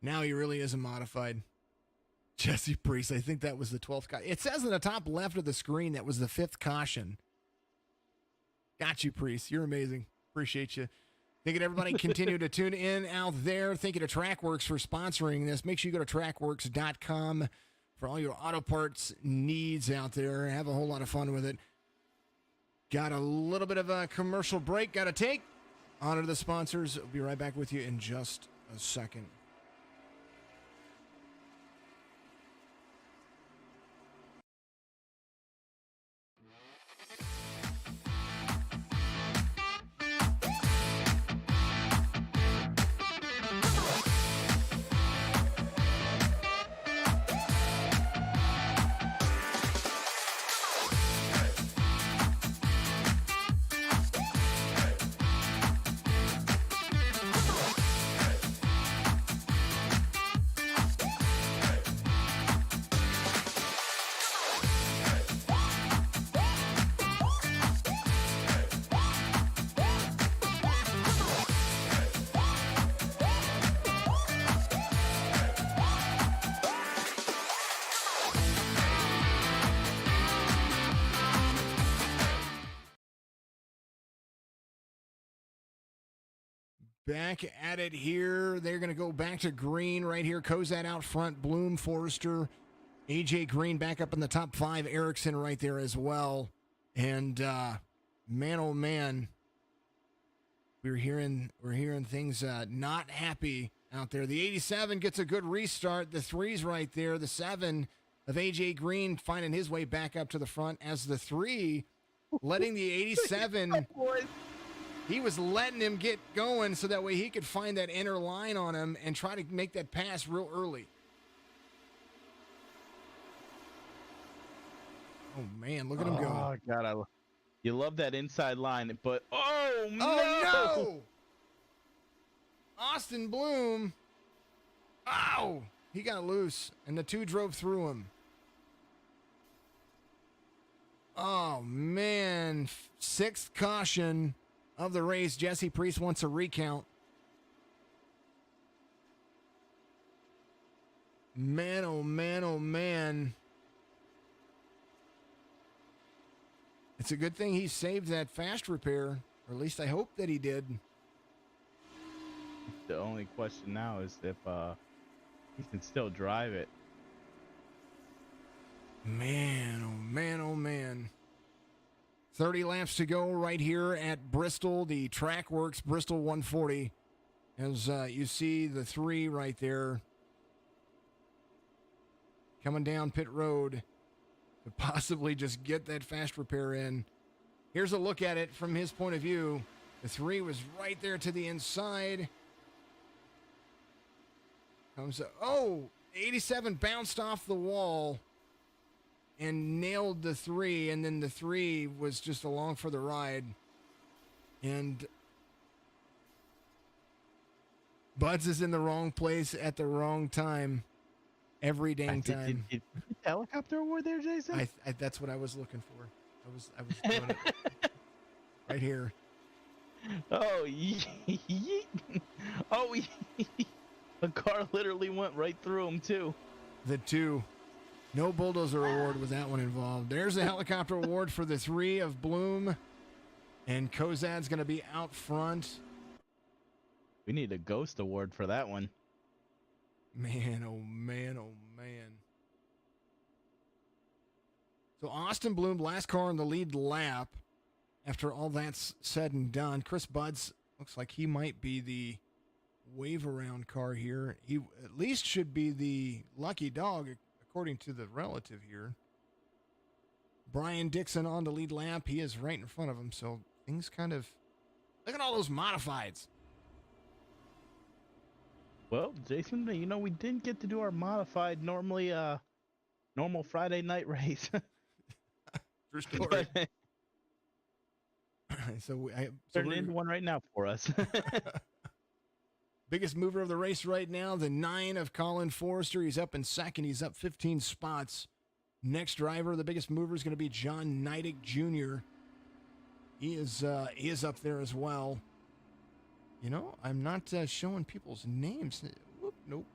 Now he really isn't modified. Jesse Priest, I think that was the 12th caution. It says in the top left of the screen that was the 5th caution. Got you, Priest. You're amazing. Appreciate you. Thinking everybody continue to tune in out there. Thank you to Trackwerks for sponsoring this. Make sure you go to trackwerks.com for all your auto parts needs out there. Have a whole lot of fun with it. Got a little bit of a commercial break. Got to take. Honor the sponsors. We'll be right back with you in just a second. Back at it here. They're going to go back to green right here. Kozat out front. Bloom, Forrester, AJ Green back up in the top 5. Erickson right there as well. And man, oh man, we're hearing things not happy out there. The 87 gets a good restart. The 3's right there. The 7 of AJ Green finding his way back up to the front as the 3 letting the 87. He was letting him get going so that way he could find that inner line on him and try to make that pass real early. Oh, man, look at him go. Oh, God, you love that inside line, but oh, no! Oh, no! Austin Bloom. Ow! He got loose, and the 2 drove through him. Oh, man. 6th caution of the race. Jesse Priest wants a recount. Man, oh man, oh man. It's a good thing he saved that fast repair, or at least I hope that he did. The only question now is if he can still drive it. Man, oh man, oh man. 30 laps to go right here at Bristol, the Trackwerks Bristol 140. As you see the 3 right there coming down pit road to possibly just get that fast repair in. Here's a look at it from his point of view. The 3 was right there to the inside. Comes, 87 bounced off the wall and nailed the 3, and then the 3 was just along for the ride. And Buds is in the wrong place at the wrong time every dang time. Did you get the helicopter award there, Jason? That's what I was looking for. I was doing it right here. Oh, yeet. Oh, the car literally went right through him, too. The 2. No bulldozer award with that one involved. There's the helicopter award for the 3 of Bloom. And Kozad's going to be out front. We need a ghost award for that one. Man, oh man, oh man. So Austin Bloom, last car in the lead lap. After all that's said and done, Chris Buds looks like he might be the wave around car here. He at least should be the lucky dog, according to the relative here. Brian Dixon on the lead lap. He is right in front of him, so things kind of... Look at all those modifieds. Well, Jason, we didn't get to do our modified normal Friday night race. True story. So Turn into one right now for us. Biggest mover of the race right now, the 9 of Colin Forrester. He's up in second. He's up 15 spots. Next driver, the biggest mover, is going to be John Neidig Jr. He is up there as well. I'm not showing people's names. Whoop, nope.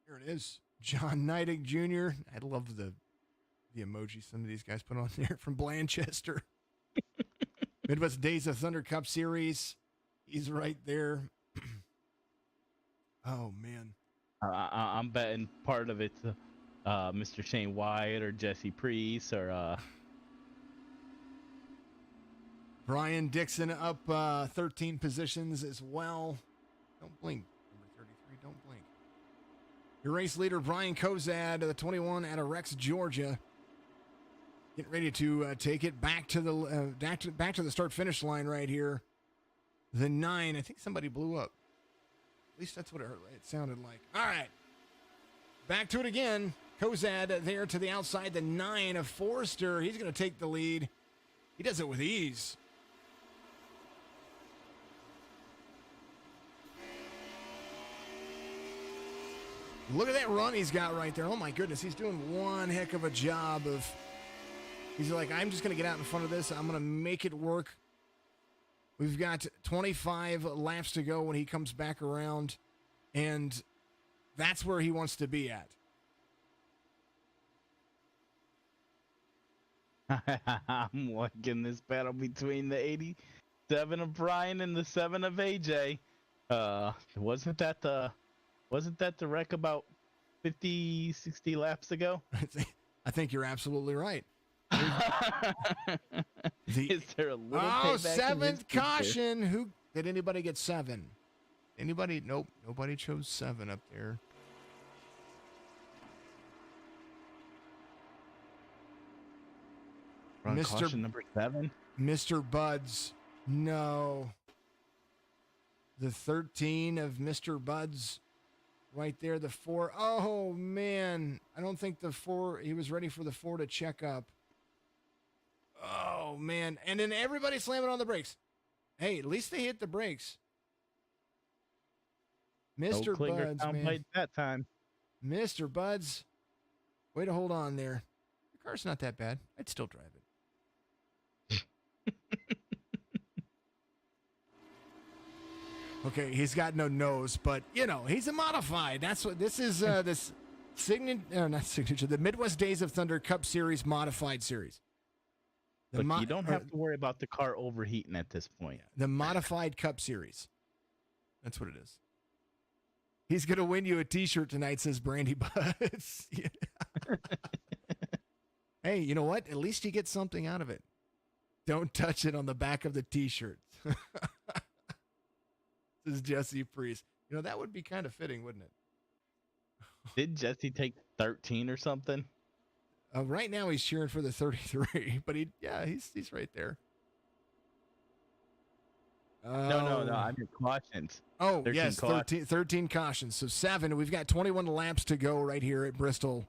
Here it is. John Neidig Jr. I love the emoji some of these guys put on there from Blanchester. Midwest Days of Thunder Cup Series. He's right there. Oh, man. I'm betting part of it's Mr. Shane Wyatt or Jesse Priest or... Brian Dixon up 13 positions as well. Don't blink, number 33. Don't blink. Your race leader, Brian Kozad, the 21 out of Rex, Georgia. Getting ready to take it back to the start-finish line right here. The 9, I think somebody blew up. At least that's what it sounded like. All right. Back to it again. Kozad there to the outside. The 9 of Forrester. He's going to take the lead. He does it with ease. Look at that run he's got right there. Oh, my goodness. He's doing one heck of a job of... He's like, I'm just going to get out in front of this. I'm going to make it work. We've got 25 laps to go when he comes back around, and that's where he wants to be at. I'm liking this battle between the 87 of Brian and the 7 of AJ. Wasn't that the wreck about 50, 60 laps ago? I think you're absolutely right. Is there a little payback 7th caution. Who did anybody get 7? Anybody? Nope. Nobody chose 7 up there. Caution number 7. Mr. Buds. No. The 13 of Mr. Buds. Right there, the 4. Oh, man. I don't think the 4, he was ready for the 4 to check up. Oh, man. And then everybody slamming on the brakes. Hey, at least they hit the brakes. Mr. Buds, man. That time. Mr. Buds. Way to hold on there. Your car's not that bad. I'd still drive it. Okay, he's got no nose, but, he's a modified. That's what this is, this not signature, the Midwest Days of Thunder Cup Series modified series. The Look, you don't have to worry about the car overheating at this point. the modified Cup Series. That's what it is. He's going to win you a T-shirt tonight, says Brandy Butts. Yeah. Hey, you know what? At least you get something out of it. Don't touch it on the back of the T-shirt. This is Jesse Priest. You know, that would be kind of fitting, wouldn't it? Did Jesse take 13 or something? Right now he's cheering for the 33, but he's right there. No. I mean cautions. Oh, 13 yes, cautions. 13 cautions. So 7. We've got 21 laps to go right here at Bristol.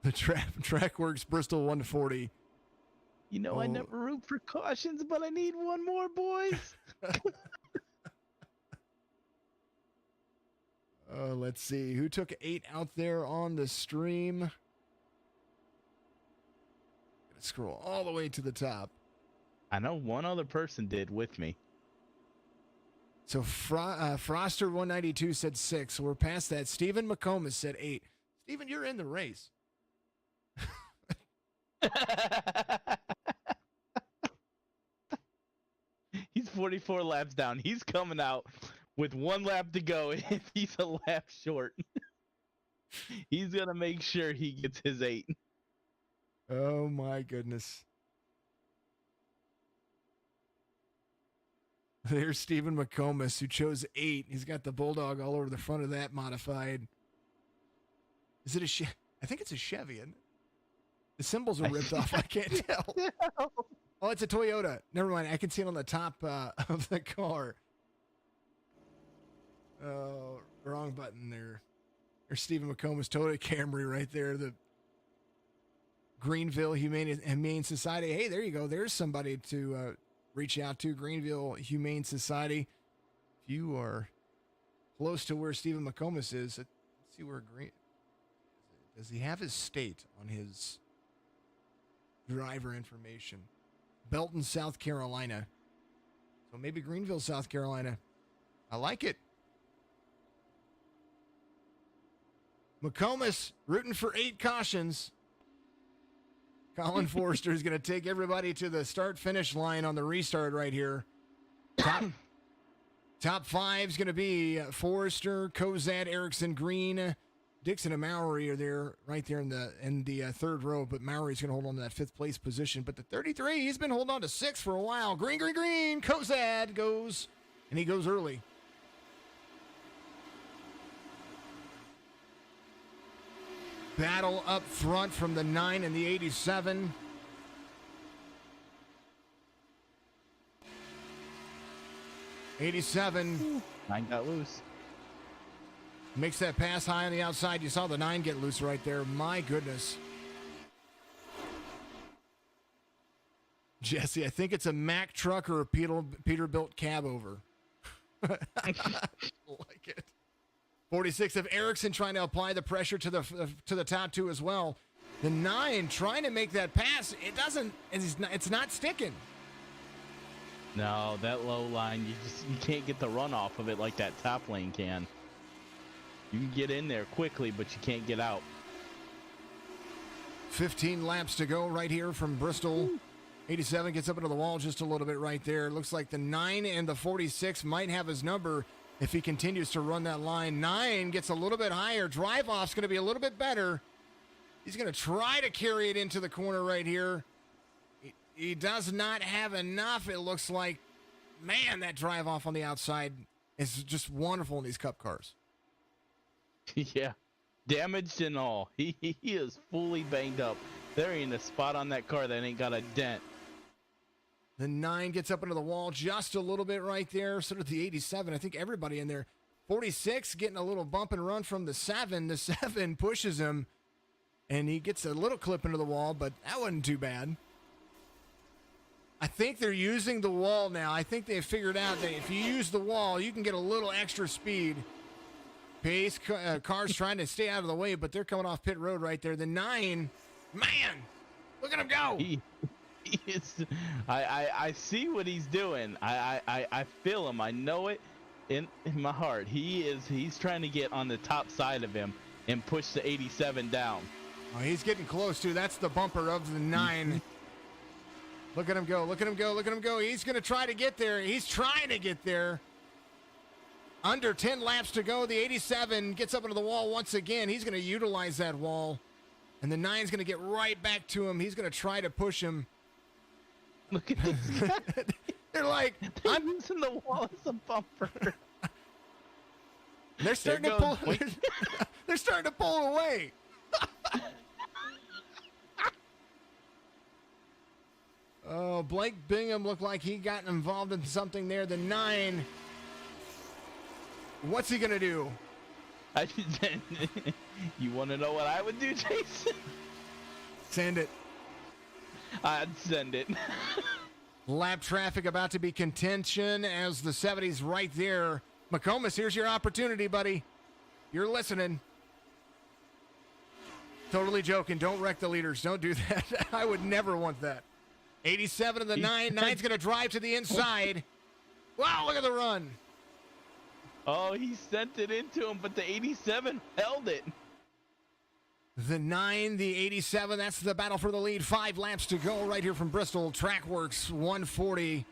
The Trackwerks Bristol 140. You know, I never root for cautions, but I need one more, boys. Let's see. Who took 8 out there on the stream? Gonna scroll all the way to the top. I know one other person did with me. So Froster 192 said 6. So we're past that. Stephen McComas said 8. Stephen, you're in the race. He's 44 laps down. He's coming out with 1 lap to go. If he's a lap short, he's going to make sure he gets his 8. Oh, my goodness. There's Stephen McComas, who chose 8. He's got the Bulldog all over the front of that modified. Is it a I think it's a Chevy, isn't it? The symbols are ripped off. I can't tell. Oh, it's a Toyota. Never mind. I can see it on the top of the car. Oh, wrong button there. There's Stephen McComas Toyota Camry right there. The Greenville Humane Society. Hey, there you go. There's somebody to reach out to. Greenville Humane Society. If you are close to where Stephen McComas is, let's see where does he have his state on his driver information? Belton, South Carolina. So maybe Greenville, South Carolina. I like it. McComas rooting for 8 cautions. Colin Forrester is going to take everybody to the start-finish line on the restart right here. Top 5 is going to be Forrester, Kozad, Erickson, Green, Dixon, and Mowry are there, right there in the third row. But Mowry's going to hold on to that 5th place position. But the 33, he's been holding on to 6 for a while. Green. Kozad goes, and he goes early. Battle up front from the 9 and the 87. '87 9 got loose. makes that pass high on the outside. You saw the 9 get loose right there. My goodness. Jesse, I think it's a Mack truck or a Peterbilt cab over. I like it. 46 of Erickson trying to apply the pressure to the top 2 as well. The 9 trying to make that pass. It doesn't. It's not sticking. No, that low line, you can't get the run off of it like that top lane can. You can get in there quickly, but you can't get out. 15 laps to go right here from Bristol. 87 gets up into the wall just a little bit right there. Looks like the 9 and the 46 might have his number if he continues to run that line. 9 gets a little bit higher. Drive off's going to be a little bit better. He's going to try to carry it into the corner right here. He does not have enough, it looks like. Man, that drive off on the outside is just wonderful in these Cup cars. Yeah, damaged and all. He is fully banged up. There ain't a spot on that car that ain't got a dent. The 9 gets up into the wall just a little bit right there. So did the 87. I think everybody in there. 46 getting a little bump and run from the 7. The 7 pushes him, and he gets a little clip into the wall, but that wasn't too bad. I think they're using the wall now. I think they've figured out that if you use the wall, you can get a little extra speed. Pace, cars trying to stay out of the way, but they're coming off pit road right there. The 9, man, look at him go. He is, I see what he's doing. I feel him. I know it in my heart. He's trying to get on the top side of him and push the 87 down. Oh, he's getting close to. That's the bumper of the 9. Look at him go. Look at him go. Look at him go. He's going to try to get there. He's trying to get there. Under 10 laps to go. The 87 gets up into the wall once again. He's going to utilize that wall. And the 9's going to get right back to him. He's going to try to push him. Look at this guy. They're like, I'm using the wall as a bumper. They're starting to pull. They're starting to pull away. Oh, Blake Bingham looked like he got involved in something there. The 9. What's he gonna do? You want to know what I would do, Jason? Send it. I'd send it. Lap traffic about to be contention as the 70's right there. McComas, here's your opportunity, buddy. You're listening. Totally joking. Don't wreck the leaders. Don't do that. I would never want that. 87 of the 9. 9's going to drive to the inside. Wow, look at the run. Oh, he sent it into him, but the 87 held it. The 9, the 87, that's the battle for the lead. 5 laps to go right here from Bristol. Trackwerks 140.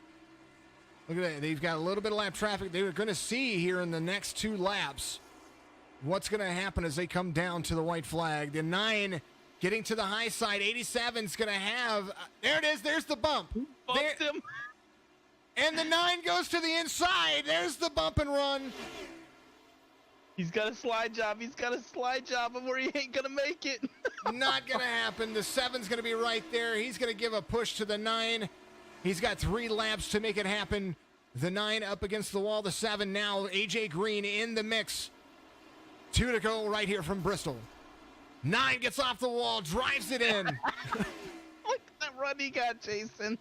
Look at that. They've got a little bit of lap traffic. They're going to see here in the next 2 laps what's going to happen as they come down to the white flag. The 9 getting to the high side. 87's going to have, there it is. There's the bump. Bumped him. And the 9 goes to the inside. There's the bump and run. He's got a slide job. He's got a slide job where he ain't going to make it. Not going to happen. The 7's going to be right there. He's going to give a push to the 9. He's got 3 laps to make it happen. The 9 up against the wall. The 7 now. AJ Green in the mix. 2 to go right here from Bristol. 9 gets off the wall, drives it in. Look at that run he got, Jason.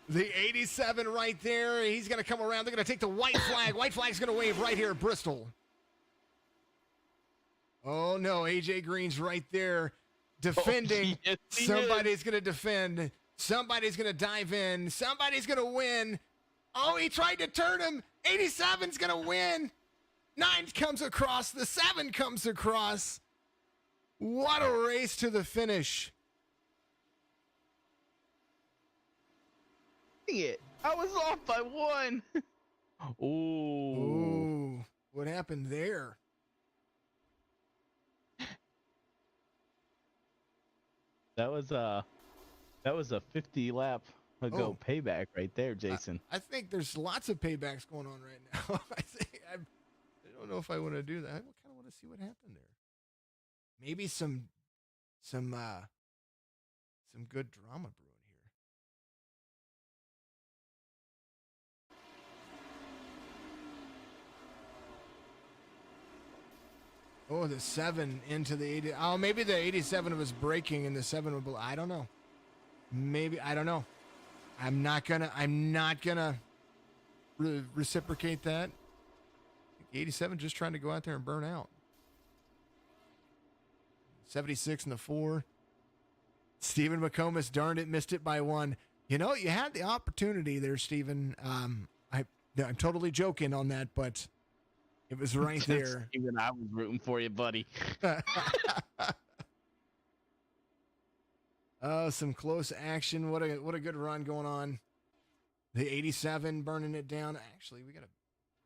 The 87 right there. He's going to come around. They're going to take the white flag. White flag's going to wave right here at Bristol. Oh, no. AJ Green's right there defending. Oh, yes, somebody's going to defend. Somebody's going to dive in. Somebody's going to win. Oh, he tried to turn him. 87's going to win. 9 comes across. The 7 comes across. What a race to the finish. It. I was off by 1. Ooh. Ooh. What happened there? That was a 50 lap ago payback right there, Jason. I think there's lots of paybacks going on right now. I don't know if I want to do that. I kind of want to see what happened there. Maybe some good drama brewing here. Oh, the 7 into the 80. Oh, maybe the 87 was braking and the 7 would. I don't know. Maybe, I don't know. I'm not gonna reciprocate that. 87 just trying to go out there and burn out. 76 in the 4. Stephen McComas, darned it, missed it by 1. You know, you had the opportunity there, Stephen. I'm totally joking on that, but it was right there. Even I was rooting for you, buddy. Oh, some close action. What a good run going on. The 87 burning it down. Actually, we got to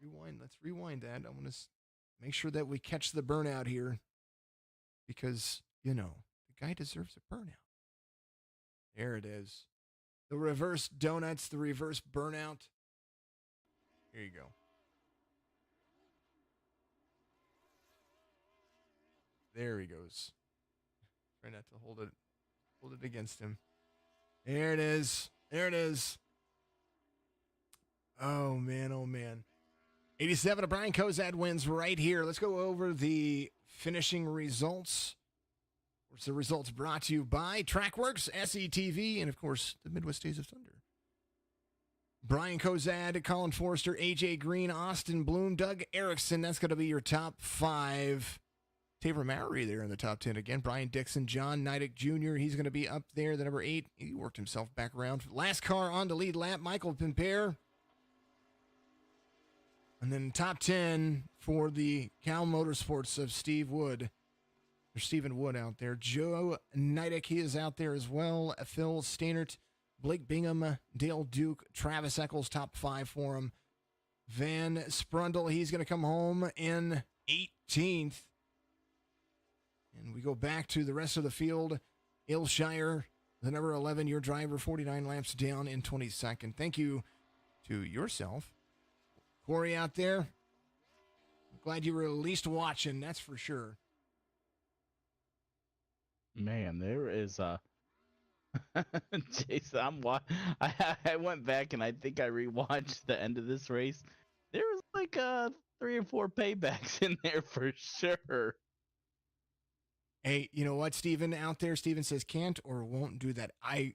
rewind. Let's rewind that. I want to make sure that we catch the burnout here because, you know, the guy deserves a burnout. There it is. The reverse donuts, the reverse burnout. Here you go. There he goes. Try not to hold it against him. There it is. There it is. Oh, man. Oh, man. 87 of Brian Kozad wins right here. Let's go over the finishing results. Of course, the results brought to you by Trackwerks, SETV, and, of course, the Midwest Days of Thunder. Brian Kozad, Colin Forrester, AJ Green, Austin Bloom, Doug Erickson. That's going to be your top 5. Tabor Mowry there in the top 10 again. Brian Dixon, John Neidick Jr. He's going to be up there. The number 8. He worked himself back around. Last car on the lead lap, Michael Pimpere. And then top 10 for the Cal Motorsports of Steve Wood. There's Stephen Wood out there. Joe Nidick, he is out there as well. Phil Stainert, Blake Bingham, Dale Duke, Travis Eccles, top 5 for him. Van Sprundle, he's going to come home in 18th. And we go back to the rest of the field. Ilshire, the number 11, your driver, 49 laps down in 22nd. Thank you to yourself. Corey out there, I'm glad you were at least watching, that's for sure. Man, there is Jason, I went back and I think I rewatched the end of this race. There was like 3 or 4 paybacks in there for sure. Hey, you know what, Steven out there? Steven says can't or won't do that. I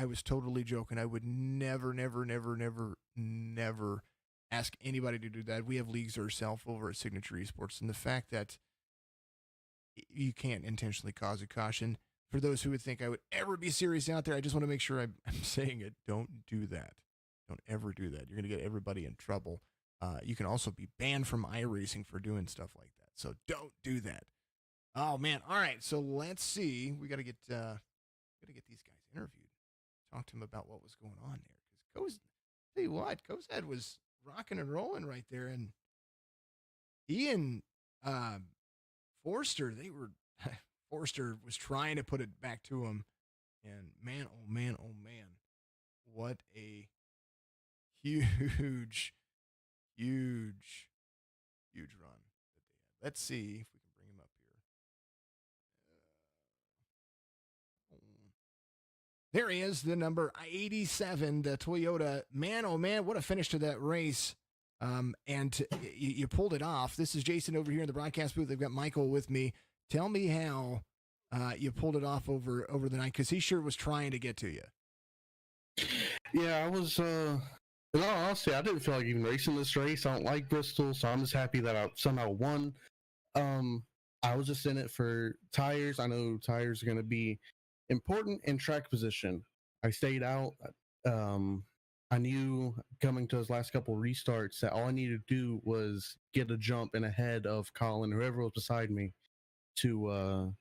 was totally joking. I would never ask anybody to do that. We have leagues ourselves over at Signature Esports, and the fact that you can't intentionally cause a caution. For those who would think I would ever be serious out there, I just want to make sure I'm saying it. Don't do that. Don't ever do that. You're going to get everybody in trouble. You can also be banned from iRacing for doing stuff like that. So don't do that. Oh man! All right, so let's see. We got to get these guys interviewed. Talk to them about what was going on there. Because tell you what, Cozad was rocking and rolling right there, and Ian Forster, Forster was trying to put it back to him, and man, oh man, what a huge run that they had. Let's see if we can bring him up here. There he is, the number 87, the Toyota. Man, oh man, what a finish to that race. And you pulled it off. This is Jason over here in the broadcast booth. They've got Michael with me. Tell me how you pulled it off over the night, because he sure was trying to get to you. Yeah, I was, in all honesty, I didn't feel like even racing this race. I don't like Bristol, so I'm just happy that I somehow won. I was just in it for tires. I know tires are going to be important in track position. I stayed out. I knew coming to his last couple restarts that all I needed to do was get a jump in ahead of Colin, whoever was beside me, to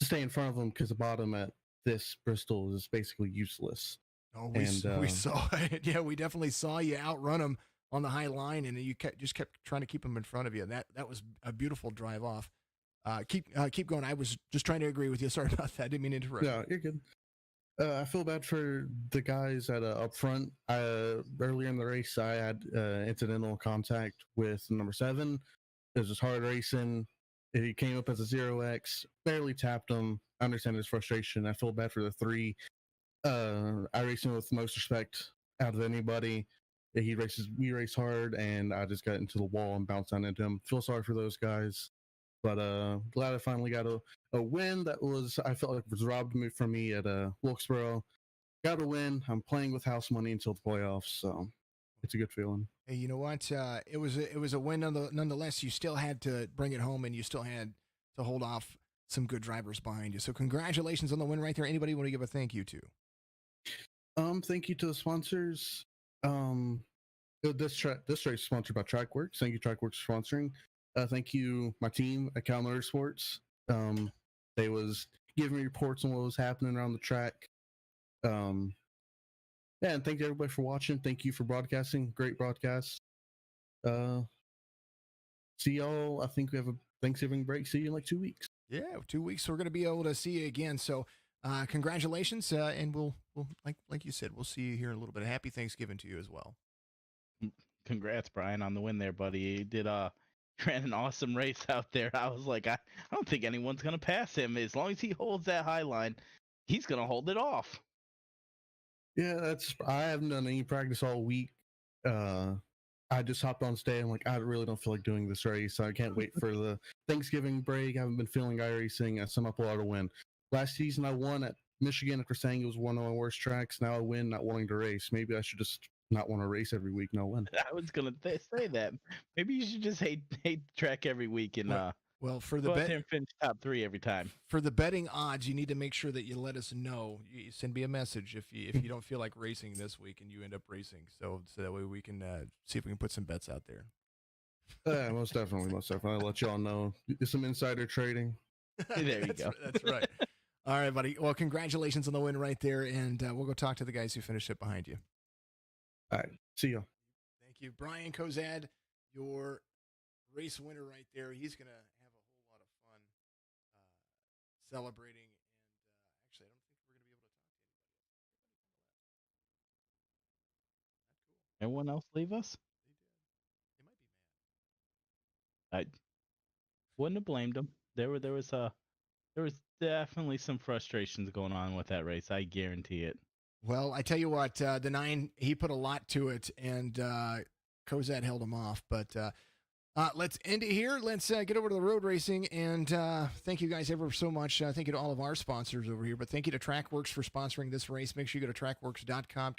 stay in front of him, because the bottom at this Bristol is basically useless. Oh, we saw it. Yeah, we definitely saw you outrun him on the high line, and you just kept trying to keep him in front of you. That was a beautiful drive off. Keep going. I was just trying to agree with you. Sorry about that. I didn't mean to interrupt. No, you're good. I feel bad for the guys at up front. Earlier in the race, I had incidental contact with number 7. It was just hard racing. He came up as a 0x, barely tapped him. I understand his frustration. I feel bad for the 3. I race him with the most respect out of anybody. We race hard, and I just got into the wall and bounced down into him. Feel sorry for those guys. But glad I finally got a win that I felt like was robbed from me at Wilkesboro. Got a win. I'm playing with house money until the playoffs, so it's a good feeling. Hey, you know what? It was a win nonetheless. You still had to bring it home, and you still had to hold off some good drivers behind you. So congratulations on the win right there. Anybody want to give a thank you to? Thank you to the sponsors. This race is sponsored by Trackwerks. Thank you, Trackwerks, for sponsoring. Thank you, my team at Cal Motorsports. They was giving me reports on what was happening around the track. And thank you everybody for watching. Thank you for broadcasting. Great broadcast. See y'all. I think we have a Thanksgiving break. See you in like 2 weeks. Yeah, 2 weeks. We're going to be able to see you again. So congratulations. And we'll like you said, we'll see you here in a little bit. Happy Thanksgiving to you as well. Congrats, Brian, on the win there, buddy. You ran an awesome race out there. I was like, I don't think anyone's going to pass him. As long as he holds that high line, he's going to hold it off. Yeah, I haven't done any practice all week. I just hopped on stage. I'm like, I really don't feel like doing this race. I can't wait for the Thanksgiving break. I haven't been feeling iRacing. I sum up a lot of win. Last season, I won at Michigan after saying it was one of my worst tracks. Now I win not wanting to race. Maybe I should just not want to race every week. No win. I was gonna say that. Maybe you should just hate track every week and well, for the go out there and finish top 3 every time. For the betting odds, you need to make sure that you let us know. You send me a message if you don't feel like racing this week and you end up racing, so that way we can see if we can put some bets out there. Most definitely. I'll let y'all know. Some insider trading. There you go. That's right. All right, buddy. Well, congratulations on the win right there, and we'll go talk to the guys who finished it behind you. All right. See you. Thank you. Brian Kozad, your race winner right there. He's going to have a whole lot of fun celebrating. And actually, I don't think we're going to be able to talk to anybody else. Not cool. Everyone else leave us? They did. They might be mad. I wouldn't have blamed them. There was definitely some frustrations going on with that race. I guarantee it. Well, I tell you what, the 9, he put a lot to it, and Kozad held him off. But let's end it here. Let's get over to the road racing, and thank you guys ever so much. Thank you to all of our sponsors over here, but thank you to Trackwerks for sponsoring this race. Make sure you go to trackwerks.com,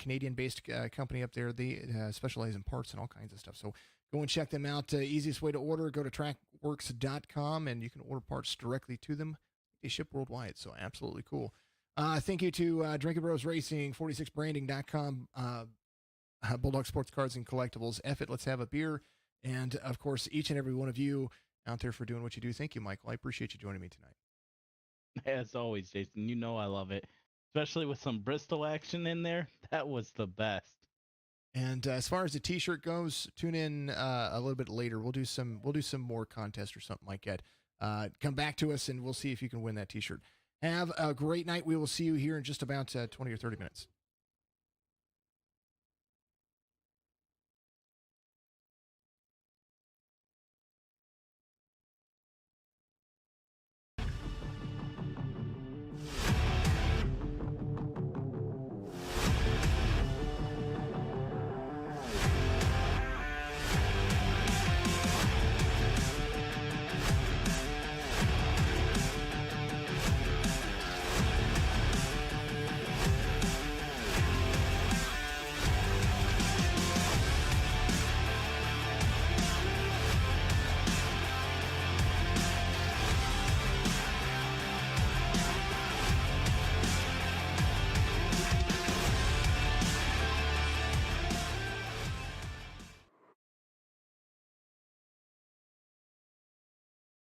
Canadian-based company up there. They specialize in parts and all kinds of stuff. So go and check them out. Easiest way to order, go to trackwerks.com, and you can order parts directly to them. They ship worldwide, so absolutely cool. Thank you to Drinking Bros Racing, 46branding.com, Bulldog Sports Cards and Collectibles. F it, let's have a beer. And, of course, each and every one of you out there for doing what you do. Thank you, Michael. I appreciate you joining me tonight. As always, Jason, you know I love it. Especially with some Bristol action in there. That was the best. And as far as the T-shirt goes, tune in a little bit later. We'll do some more contest or something like that. Come back to us, and we'll see if you can win that T-shirt. Have a great night. We will see you here in just about 20 or 30 minutes.